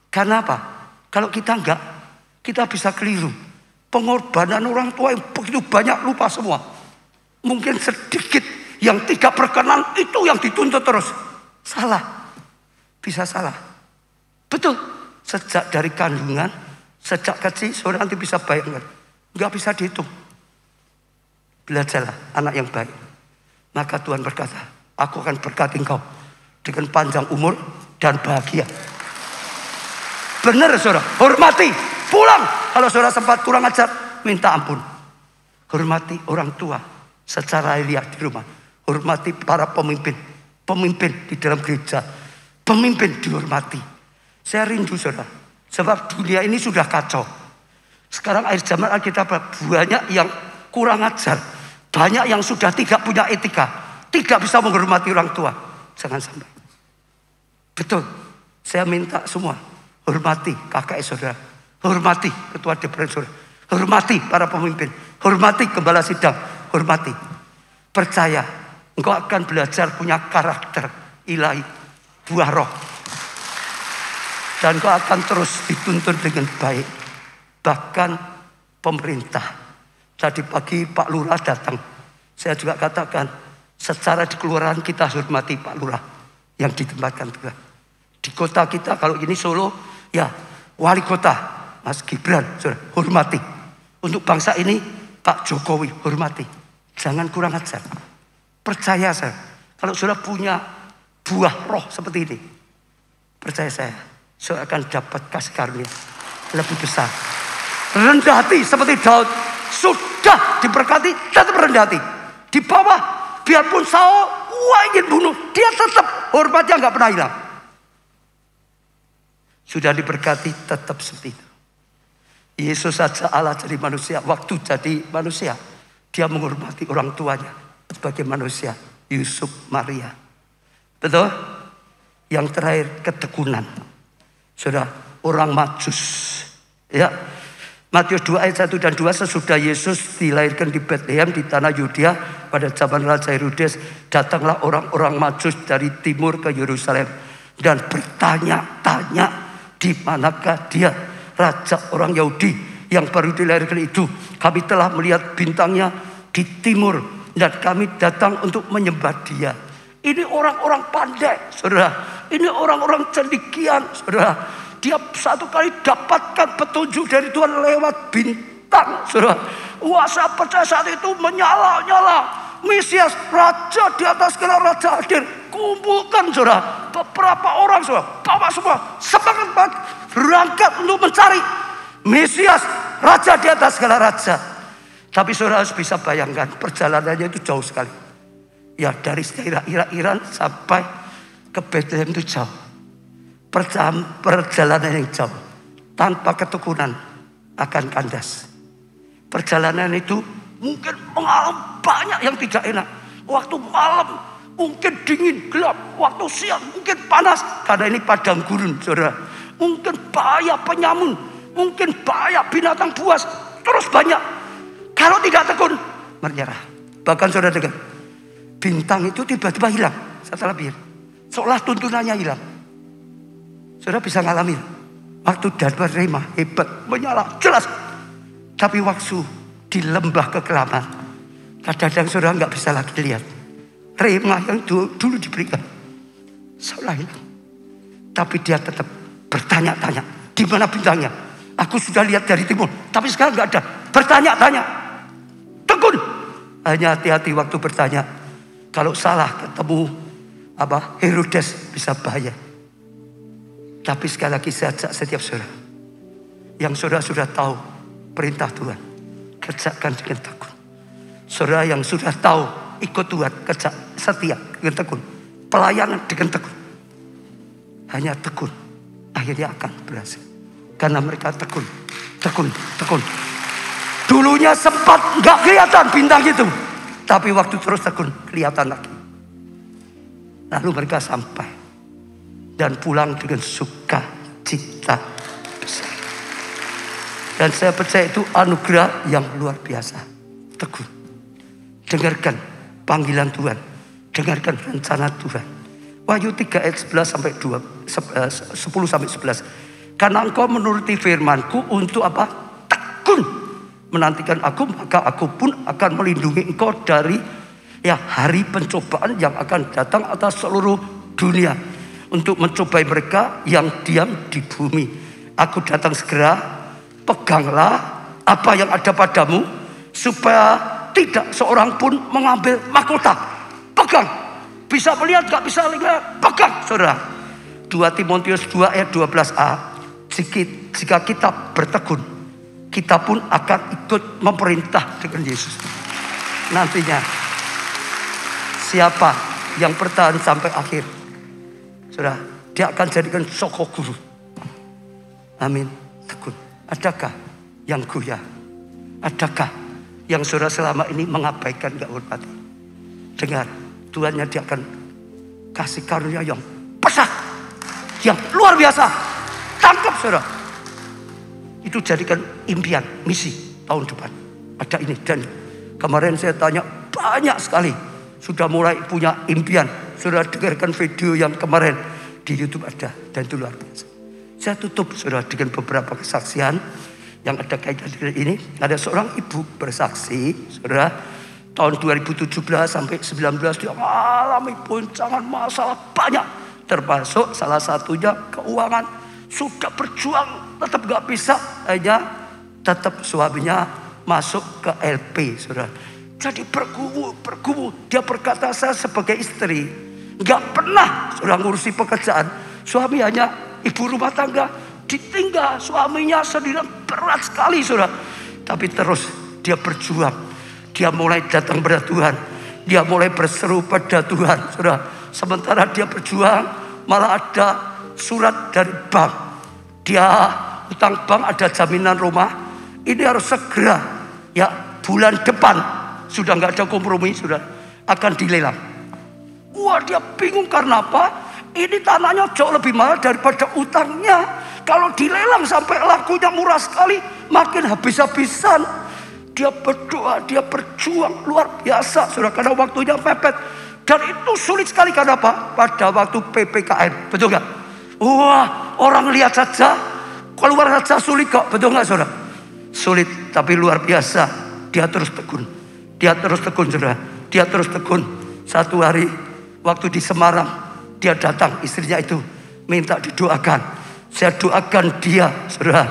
Karena apa? Kalau kita enggak, kita bisa keliru. Pengorbanan orang tua yang begitu banyak, lupa semua. Mungkin sedikit yang tidak berkenan, itu yang dituntut terus. Salah. Bisa salah. Betul. Sejak dari kandungan, sejak kecil, saudara nanti bisa bayangkan. Enggak bisa dihitung. Belajarlah anak yang baik. Maka Tuhan berkata, aku akan berkati engkau dengan panjang umur dan bahagia. Benar, saudara. Hormati. Pulang. Kalau saudara sempat kurang ajar, minta ampun. Hormati orang tua secara ilmiah di rumah. Hormati para pemimpin. Pemimpin di dalam gereja. Pemimpin dihormati. Saya rindu, saudara. Sebab dunia ini sudah kacau. Sekarang akhir zaman Alkitab banyak yang kurang ajar. Banyak yang sudah tidak punya etika. Tidak bisa menghormati orang tua. Jangan sampai. Betul. Saya minta semua. Hormati kakak saudara. Hormati ketua DPR saudara. Hormati para pemimpin. Hormati gembala sidang. Hormati. Percaya. Engkau akan belajar punya karakter ilahi. Buah roh. Dan engkau akan terus dituntun dengan baik. Bahkan pemerintah. Tadi pagi Pak Lurah datang. Saya juga katakan. Secara di kelurahan kita hormati Pak Lurah. Yang ditempatkan juga. Di kota kita kalau ini Solo. Ya wali kota. Mas Gibran. Saudara, hormati. Untuk bangsa ini Pak Jokowi. Hormati. Jangan kurang ajar. Percaya saya. Kalau saudara punya buah roh seperti ini. Percaya saya. Saudara akan dapat kasih karunia lebih besar. Rendah hati seperti Daud. Sudah diberkati, tetap rendah hati. Di bawah, biarpun Saul ingin bunuh, dia tetap hormatnya nggak pernah hilang. Sudah diberkati, tetap seperti itu. Yesus saja Allah jadi manusia. Waktu jadi manusia, dia menghormati orang tuanya sebagai manusia. Yusuf, Maria. Betul? Yang terakhir, ketekunan. Sudah orang Majus. Ya. Matius 2 ayat 1 dan 2, sesudah Yesus dilahirkan di Bethlehem di tanah Yudea pada zaman Raja Herodes, datanglah orang-orang Majus dari timur ke Yerusalem dan bertanya-tanya, di manakah dia, raja orang Yahudi yang baru dilahirkan itu? Kami telah melihat bintangnya di timur dan kami datang untuk menyembah dia. Ini orang-orang pandai, saudara. Ini orang-orang cendekian, saudara. Dia satu kali dapatkan petunjuk dari Tuhan lewat bintang, saudara. Wah, saya percaya saat itu menyala-nyala. Mesias, raja di atas segala raja hadir. Kumpulkan, saudara. Beberapa orang, saudara. Bawa semua. Semangat banget. Berangkat untuk mencari Mesias, raja di atas segala raja. Tapi saudara harus bisa bayangkan, perjalanannya itu jauh sekali. Ya, dari daerah Iran sampai ke Bethlehem itu jauh. Perjalanan yang jauh. Tanpa ketekunan akan kandas. Perjalanan itu mungkin mengalami banyak yang tidak enak. Waktu malam mungkin dingin, gelap. Waktu siang mungkin panas. Karena ini padang gurun, saudara. Mungkin bahaya penyamun. Mungkin bahaya binatang buas. Terus banyak. Kalau tidak tekun, menyerah. Bahkan saudara dengar, bintang itu tiba-tiba hilang setelah bir. Seolah tuntunannya hilang. Saudara bisa ngalami. Waktu Dharma Rema hebat, menyala, jelas. Tapi waktu di lembah kekelaman, kadang-kadang saudara nggak bisa lagi lihat. Rema yang dulu diberikan, seolah hilang. Tapi dia tetap bertanya-tanya, di mana bintangnya? Aku sudah lihat dari timur, tapi sekarang nggak ada. Bertanya-tanya, tekun. Hanya hati-hati waktu bertanya. Kalau salah ketemu Herodes bisa bahaya. Tapi sekali lagi saya ajak setiap saudara yang saudara sudah tahu perintah Tuhan, kerjakan dengan tekun. Saudara yang sudah tahu ikut Tuhan, kerja setia dengan tekun, pelayanan dengan tekun. Hanya tekun, akhirnya akan berhasil. Karena mereka tekun. Dulunya sempat nggak kelihatan bintang itu, tapi waktu terus tekun kelihatan lagi. Lalu mereka sampai dan pulang dengan sukacita besar. Dan saya percaya itu anugerah yang luar biasa. Teguh, dengarkan panggilan Tuhan, dengarkan rencana Tuhan. Wahyu 3 ayat 11 sampai 10 sampai 11. Karena engkau menuruti firman-Ku untuk apa? Tekun menantikan aku, maka aku pun akan melindungi engkau dari hari pencobaan yang akan datang atas seluruh dunia untuk mencobai mereka yang diam di bumi. Aku datang segera, peganglah apa yang ada padamu supaya tidak seorang pun mengambil mahkota. Pegang, bisa melihat gak bisa lihat, pegang saudara. 2 Timotius 2 ayat 12a. Jika kita bertekun, kita pun akan ikut memerintah dengan Yesus. Nantinya siapa yang bertahan sampai akhir, saudara, dia akan jadikan soko guru. Amin. Tekun. Adakah yang goyah? Adakah yang saudara selama ini mengabaikan, gak hormati? Dengar, Tuhannya dia akan kasih karunia yang besar, yang luar biasa. Tangkap saudara. Itu jadikan impian, misi tahun depan. Ada ini dan kemarin saya tanya banyak sekali sudah mulai punya impian. Saudara dengarkan video yang kemarin di YouTube ada dan itu luar biasa. Saya tutup saudara dengan beberapa kesaksian yang ada kaitan dengan ini. Ada seorang ibu bersaksi, saudara, tahun 2017 sampai 2019 dia mengalami goncangan masalah banyak, termasuk salah satunya keuangan. Sudah berjuang tetap gak bisa, akhirnya tetap suaminya masuk ke LP, saudara. Jadi bergumul. Dia berkata, saya sebagai istri gak pernah saudara ngurusi pekerjaan. Suami hanya ibu rumah tangga, ditinggal suaminya sendirian, berat sekali saudara. Tapi terus dia berjuang. Dia mulai datang pada Tuhan. Dia mulai berseru pada Tuhan, saudara. Sementara dia berjuang, malah ada surat dari bank. Dia utang bank, ada jaminan rumah. Ini harus segera, bulan depan sudah nggak ada kompromi, sudah akan dilelang. Wah, dia bingung karena apa? Ini tanahnya jauh lebih mahal daripada utangnya. Kalau dilelang sampai lakunya murah sekali, makin habis-habisan. Dia berdoa, dia berjuang luar biasa, saudara, karena waktunya mepet. Dan itu sulit sekali karena apa? Pada waktu PPKM, betul nggak? Wah, orang lihat saja, keluar saja sulit kok, betul nggak saudara? Sulit, tapi luar biasa. Dia terus tekun, saudara. Dia terus tekun. Satu hari, waktu di Semarang, dia datang, istrinya itu minta didoakan. Saya doakan dia, saudara.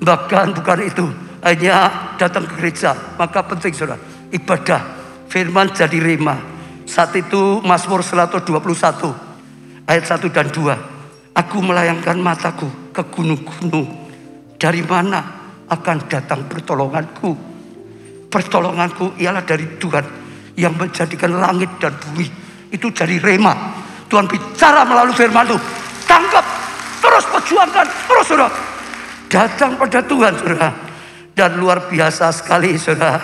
Bahkan bukan itu, hanya datang ke gereja. Maka penting, saudara, ibadah, firman jadi rema. Saat itu Mazmur 121 ayat 1 dan 2. Aku melayangkan mataku ke gunung-gunung. Dari mana akan datang pertolonganku? Pertolonganku ialah dari Tuhan yang menjadikan langit dan bumi. Itu jadi rema. Tuhan bicara melalui firman itu. Tangkap, terus perjuangkan, terus saudara. Datang pada Tuhan, saudara. Dan luar biasa sekali, saudara.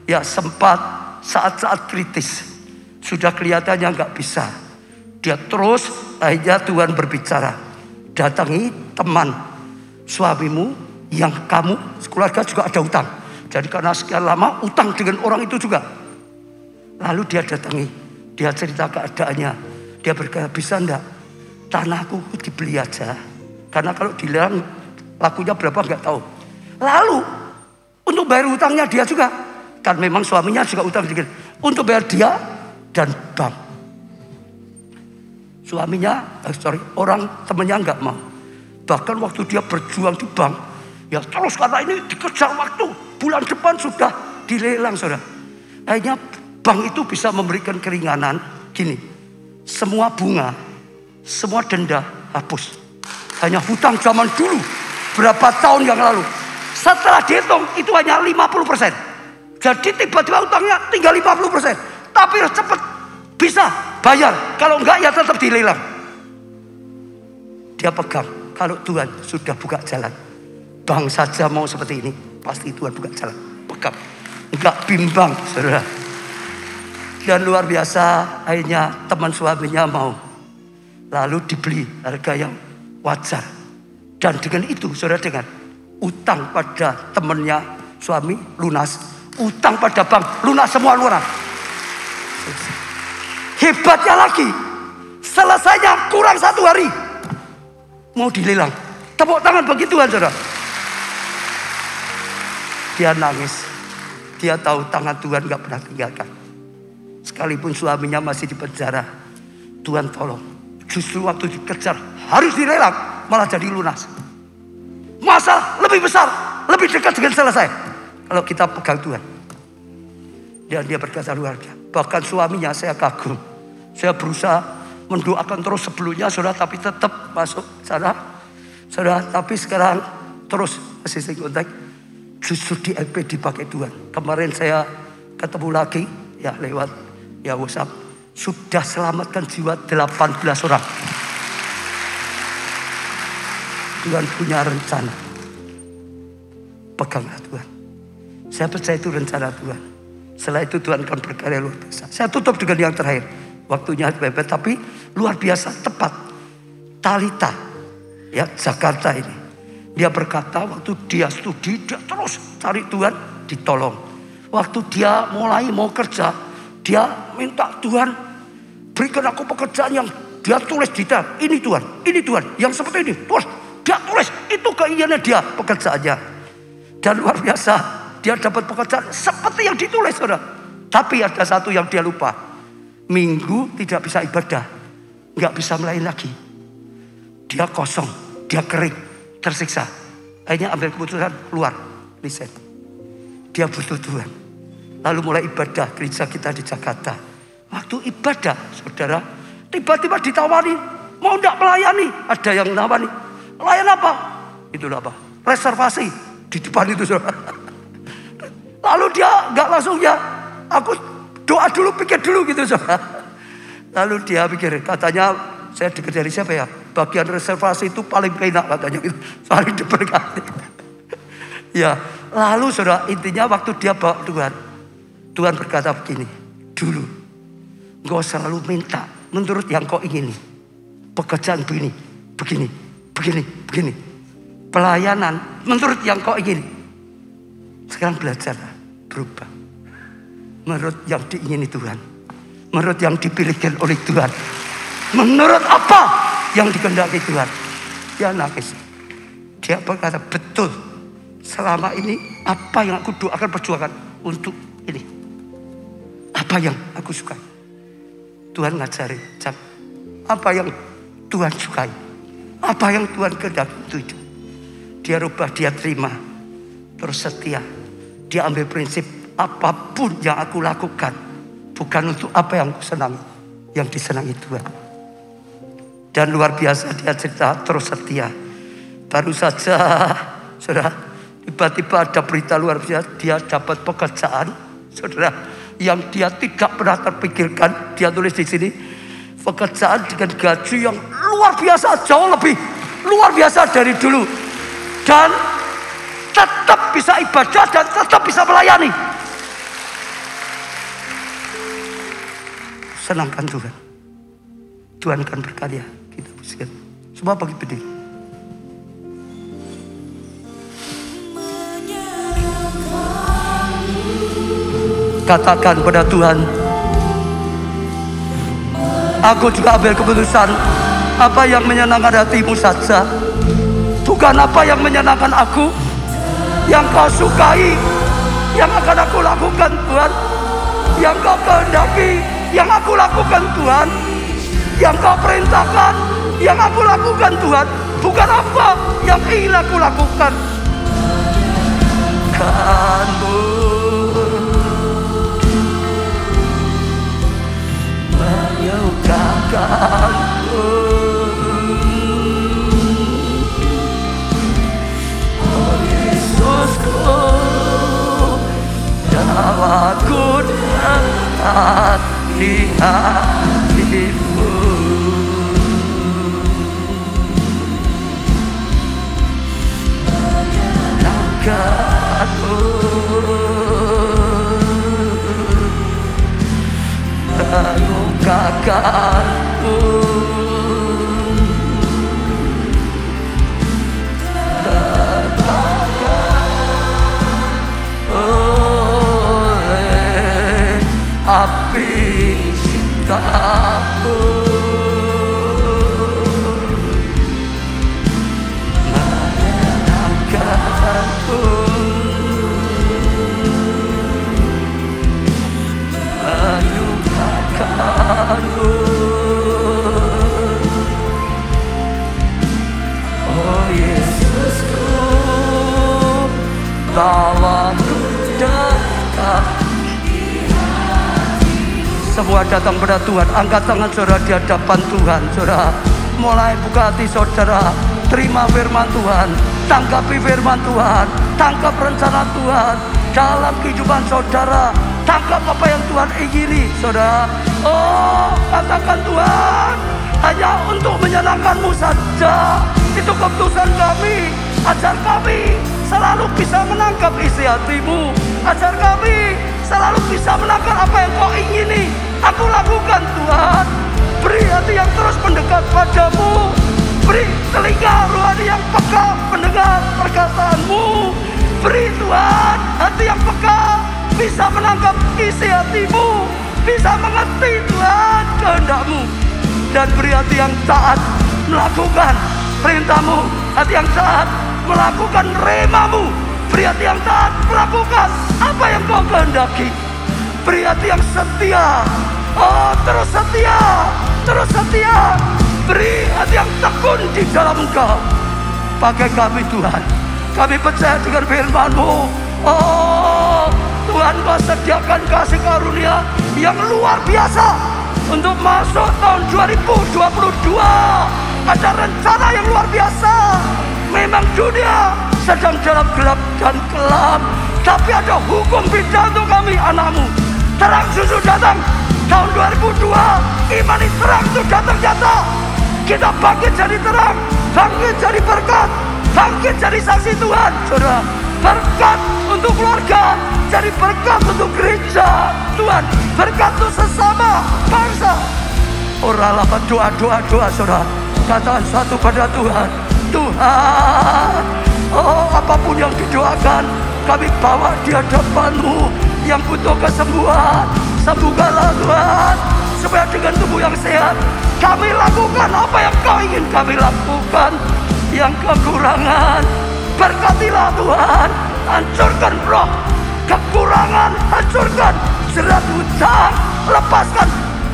Ya, sempat saat-saat kritis. Sudah kelihatannya nggak bisa. Dia terus, akhirnya Tuhan berbicara. Datangi teman suamimu yang kamu keluarga juga ada utang. Jadi karena sekian lama utang dengan orang itu juga. Lalu dia datangi. Dia cerita keadaannya. Dia berkata, bisa enggak tanahku dibeli aja. Karena kalau dilelang lakunya berapa nggak tahu. Lalu untuk bayar utangnya dia juga. Kan memang suaminya juga utang sedikit. Untuk bayar dia dan bank. Suaminya, orang temannya nggak mau. Bahkan waktu dia berjuang di bank, ya terus karena ini dikejar waktu. Bulan depan sudah dilelang, saudara. Akhirnya bank itu bisa memberikan keringanan. Gini, semua bunga, semua denda hapus. Hanya hutang zaman dulu, berapa tahun yang lalu. Setelah dihitung, itu hanya 50%. Jadi tiba-tiba hutangnya tinggal 50%. Tapi harus cepat bisa bayar. Kalau enggak ya tetap dilelang. Dia pegang. Kalau Tuhan sudah buka jalan, bank saja mau seperti ini, pasti Tuhan buka jalan. Pegang. Enggak bimbang, saudara. Dan luar biasa, akhirnya teman suaminya mau. Lalu dibeli harga yang wajar. Dan dengan itu, saudara, dengan utang pada temannya suami lunas, utang pada bank lunas, semua lunas. Hebatnya lagi, selesainya kurang 1 hari, mau dilelang. Tepuk tangan bagi Tuhan, saudara. Dia nangis. Dia tahu tangan Tuhan gak pernah tinggalkan. Sekalipun suaminya masih di penjara, Tuhan tolong. Justru waktu dikejar harus dilelang, malah jadi lunas. Masalah lebih besar, lebih dekat dengan selesai kalau kita pegang Tuhan. Dan dia berkata luar biasa. Bahkan suaminya saya kagum. Saya berusaha mendoakan terus sebelumnya, saudara, tapi tetap masuk sana. Saudara, tapi sekarang terus masih kontak. Justru di LP dipakai Tuhan. Kemarin saya ketemu lagi ya lewat ya WhatsApp. Sudah selamatkan jiwa 18 orang. Tuhan punya rencana. Peganglah Tuhan. Saya percaya itu rencana Tuhan. Setelah itu Tuhan akan berkarya luar biasa. Saya tutup dengan yang terakhir. Waktunya bebet tapi luar biasa tepat. Talita ya Jakarta ini. Dia berkata waktu dia studi, dia terus cari Tuhan, ditolong. Waktu dia mulai mau kerja, dia minta Tuhan, berikan aku pekerjaan yang dia tulis detail. Ini Tuhan, yang seperti ini. Terus dia tulis, itu keinginannya dia pekerjaannya. Dan luar biasa, dia dapat pekerjaan seperti yang ditulis, saudara. Tapi ada satu yang dia lupa. Minggu tidak bisa ibadah, nggak bisa melayani lagi. Dia kosong, dia kering. Tersiksa. Akhirnya ambil keputusan keluar. Resign. Dia butuh Tuhan. Lalu mulai ibadah gereja kita di Jakarta. Waktu ibadah, saudara, tiba-tiba ditawari, mau enggak melayani? Ada yang nawari. Layan apa? Itulah apa? Reservasi di depan itu, saudara. Lalu dia enggak langsung ya, aku doa dulu, pikir dulu gitu, saudara. Lalu dia pikir, katanya saya dengar dari siapa ya? Bagian reservasi itu paling enak katanya gitu. Saling diberkati. Ya, lalu saudara, intinya waktu dia bawa Tuhan, Tuhan berkata begini, dulu engkau selalu minta menurut yang kau ingini. Pekerjaan begini. Pelayanan menurut yang kau ingini. Sekarang belajarlah berubah. Menurut yang diingini Tuhan. Menurut yang dipilihkan oleh Tuhan. Menurut apa yang dikehendaki Tuhan. Dia nangis. Dia berkata, betul. Selama ini apa yang aku doakan perjuangan untuk ini. Apa yang aku sukai. Tuhan ngajari. Apa yang Tuhan sukai. Apa yang Tuhan kehendaki itu. Dia rubah, dia terima. Terus setia. Dia ambil prinsip apapun yang aku lakukan. Bukan untuk apa yang aku senangi. Yang disenangi Tuhan. Dan luar biasa dia cerita terus setia. Baru saja saudara, tiba-tiba ada berita luar biasa. Dia dapat pekerjaan, saudara, yang dia tidak pernah terpikirkan. Dia tulis di sini, pekerjaan dengan gaji yang luar biasa, jauh lebih luar biasa dari dulu. Dan tetap bisa ibadah dan tetap bisa melayani. Senangkan Tuhan. Tuhan akan berkarya. Kita pujikan. Semua bagi berdiri. Katakan pada Tuhan, aku juga ambil keputusan apa yang menyenangkan hatimu saja. Bukan apa yang menyenangkan aku. Yang kau sukai, yang akan aku lakukan Tuhan. Yang kau kehendaki, yang aku lakukan Tuhan. Yang kau perintahkan, yang aku lakukan Tuhan. Bukan apa yang ingin aku lakukan. Kamu menyukakanku, oh Yesusku, dawaku dekat di hatimu. Aku mengungkapkanku. tawaku dekat. Semua datang pada Tuhan. Angkat tangan saudara di hadapan Tuhan. Saudara mulai buka hati saudara. Terima firman Tuhan. Tanggapi firman Tuhan. Tangkap rencana Tuhan dalam kehidupan saudara. Tangkap apa yang Tuhan ingini saudara. Oh, katakan Tuhan, hanya untuk menyenangkan-Mu saja. Itu keputusan kami. Ajar kami selalu bisa menangkap isi hati-Mu. Ajar kami selalu bisa menangkap apa yang Kau ingini. Aku lakukan Tuhan. Beri hati yang terus mendekat padamu. Beri telinga rohani yang peka mendengar perkataan-Mu. Beri Tuhan hati yang peka, bisa menangkap isi hati-Mu, bisa mengerti Tuhan kehendak-Mu. Dan beri hati yang taat melakukan perintah-Mu. Hati yang taat melakukan rema-Mu. Beri hati yang taat melakukan apa yang Kau kehendaki. Beri hati yang setia. Oh, terus setia, terus setia. Beri hati yang tekun di dalam Engkau. Pakai kami Tuhan. Kami percaya dengan firman-Mu. Oh, Tuhan Kau sediakan kasih karunia yang luar biasa untuk masuk tahun 2022. Ada rencana yang luar biasa. Memang dunia sedang dalam gelap dan kelam, tapi ada hukum beda untuk kami, anak-Mu. Terang susu datang tahun 2002. Iman terang itu datang nyata. Kita bangkit jadi terang, bangkit jadi berkat, bangkit jadi saksi Tuhan. Saudara, berkat untuk keluarga, jadi berkat untuk gereja Tuhan, berkat untuk sesama bangsa. Oralah doa saudara. Katakan satu pada Tuhan. Tuhan, oh, apapun yang didoakan kami bawa di hadapan-Mu. Yang butuh kesembuhan, sembuhkanlah Tuhan, supaya dengan tubuh yang sehat kami lakukan apa yang Kau ingin kami lakukan. Yang kekurangan, berkatilah Tuhan. Hancurkan roh kekurangan, hancurkan jerat hutang, lepaskan,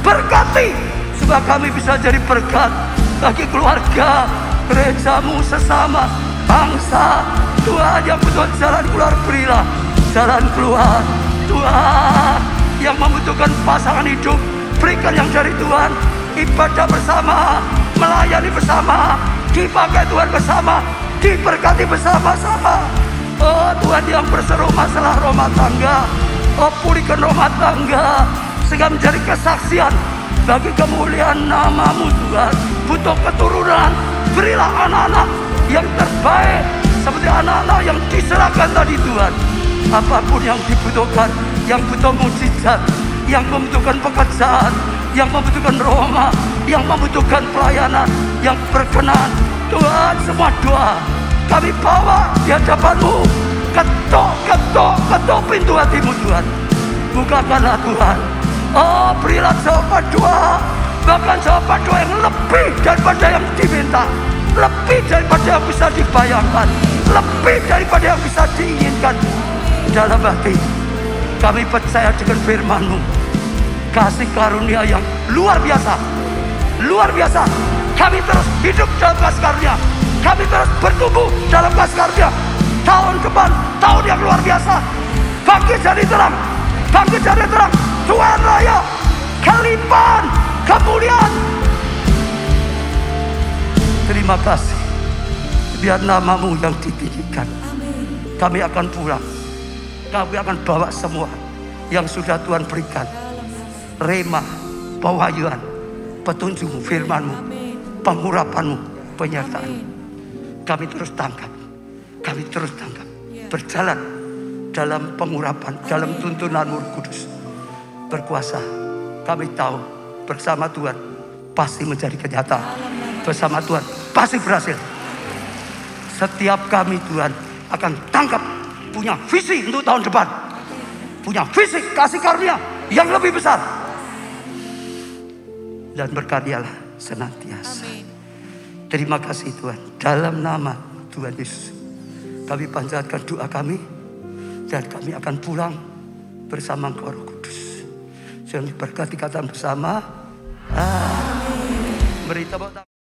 berkati, supaya kami bisa jadi berkat bagi keluarga, gereja-Mu, sesama bangsa. Tuhan, yang butuh jalan keluar, berilah jalan keluar. Tuhan, yang membutuhkan pasangan hidup, berikan yang dari Tuhan. Ibadah bersama, melayani bersama, dipakai Tuhan bersama, diberkati bersama-sama. Oh Tuhan, yang berseru masalah rumah tangga, oh pulihkan rumah tangga sehingga menjadi kesaksian bagi kemuliaan nama-Mu Tuhan. Butuh keturunan, berilah anak-anak yang terbaik seperti anak-anak yang diserahkan tadi Tuhan. Apapun yang dibutuhkan, yang butuh mujizat, yang membutuhkan pekerjaan, yang membutuhkan rumah, yang membutuhkan pelayanan, yang berkenan, Tuhan, semua doa kami bawa di hadapan-Mu. Ketok pintu hati-Mu Tuhan. Bukakanlah Tuhan. Oh, berilah jawaban doa, bahkan jawaban doa yang lebih daripada yang diminta, lebih daripada yang bisa dibayangkan, lebih daripada yang bisa diinginkan. Dalam hati kami percaya dengan firman-Mu, kasih karunia yang luar biasa, luar biasa. Kami terus hidup dalam kasih karunia, kami terus bertumbuh dalam kasih karunia. Tahun depan, tahun yang luar biasa. Bangkit jadi terang, bangkit jadi terang. Tuhan Raya, kelimpahan, kemuliaan. Terima kasih. Biar nama-Mu yang ditinggikan. Kami akan pulang. Kami akan bawa semua yang sudah Tuhan berikan. Rema, pewahyuan, petunjuk-Mu, firman-Mu, pengurapan-Mu, penyertaan. Kami terus tangkap. Kami terus tangkap. Berjalan dalam pengurapan, dalam tuntunan Roh Kudus. Berkuasa. Kami tahu bersama Tuhan pasti menjadi kenyataan. Bersama Tuhan pasti berhasil. Setiap kami Tuhan akan tangkap, punya visi untuk tahun depan, punya visi kasih karunia yang lebih besar, dan berkaryalah senantiasa. Terima kasih Tuhan. Dalam nama Tuhan Yesus kami panjatkan doa kami, dan kami akan pulang bersama Engkau Roh Kudus. Jangan diberkati kata bersama. Amin. Beri tepuk tangan.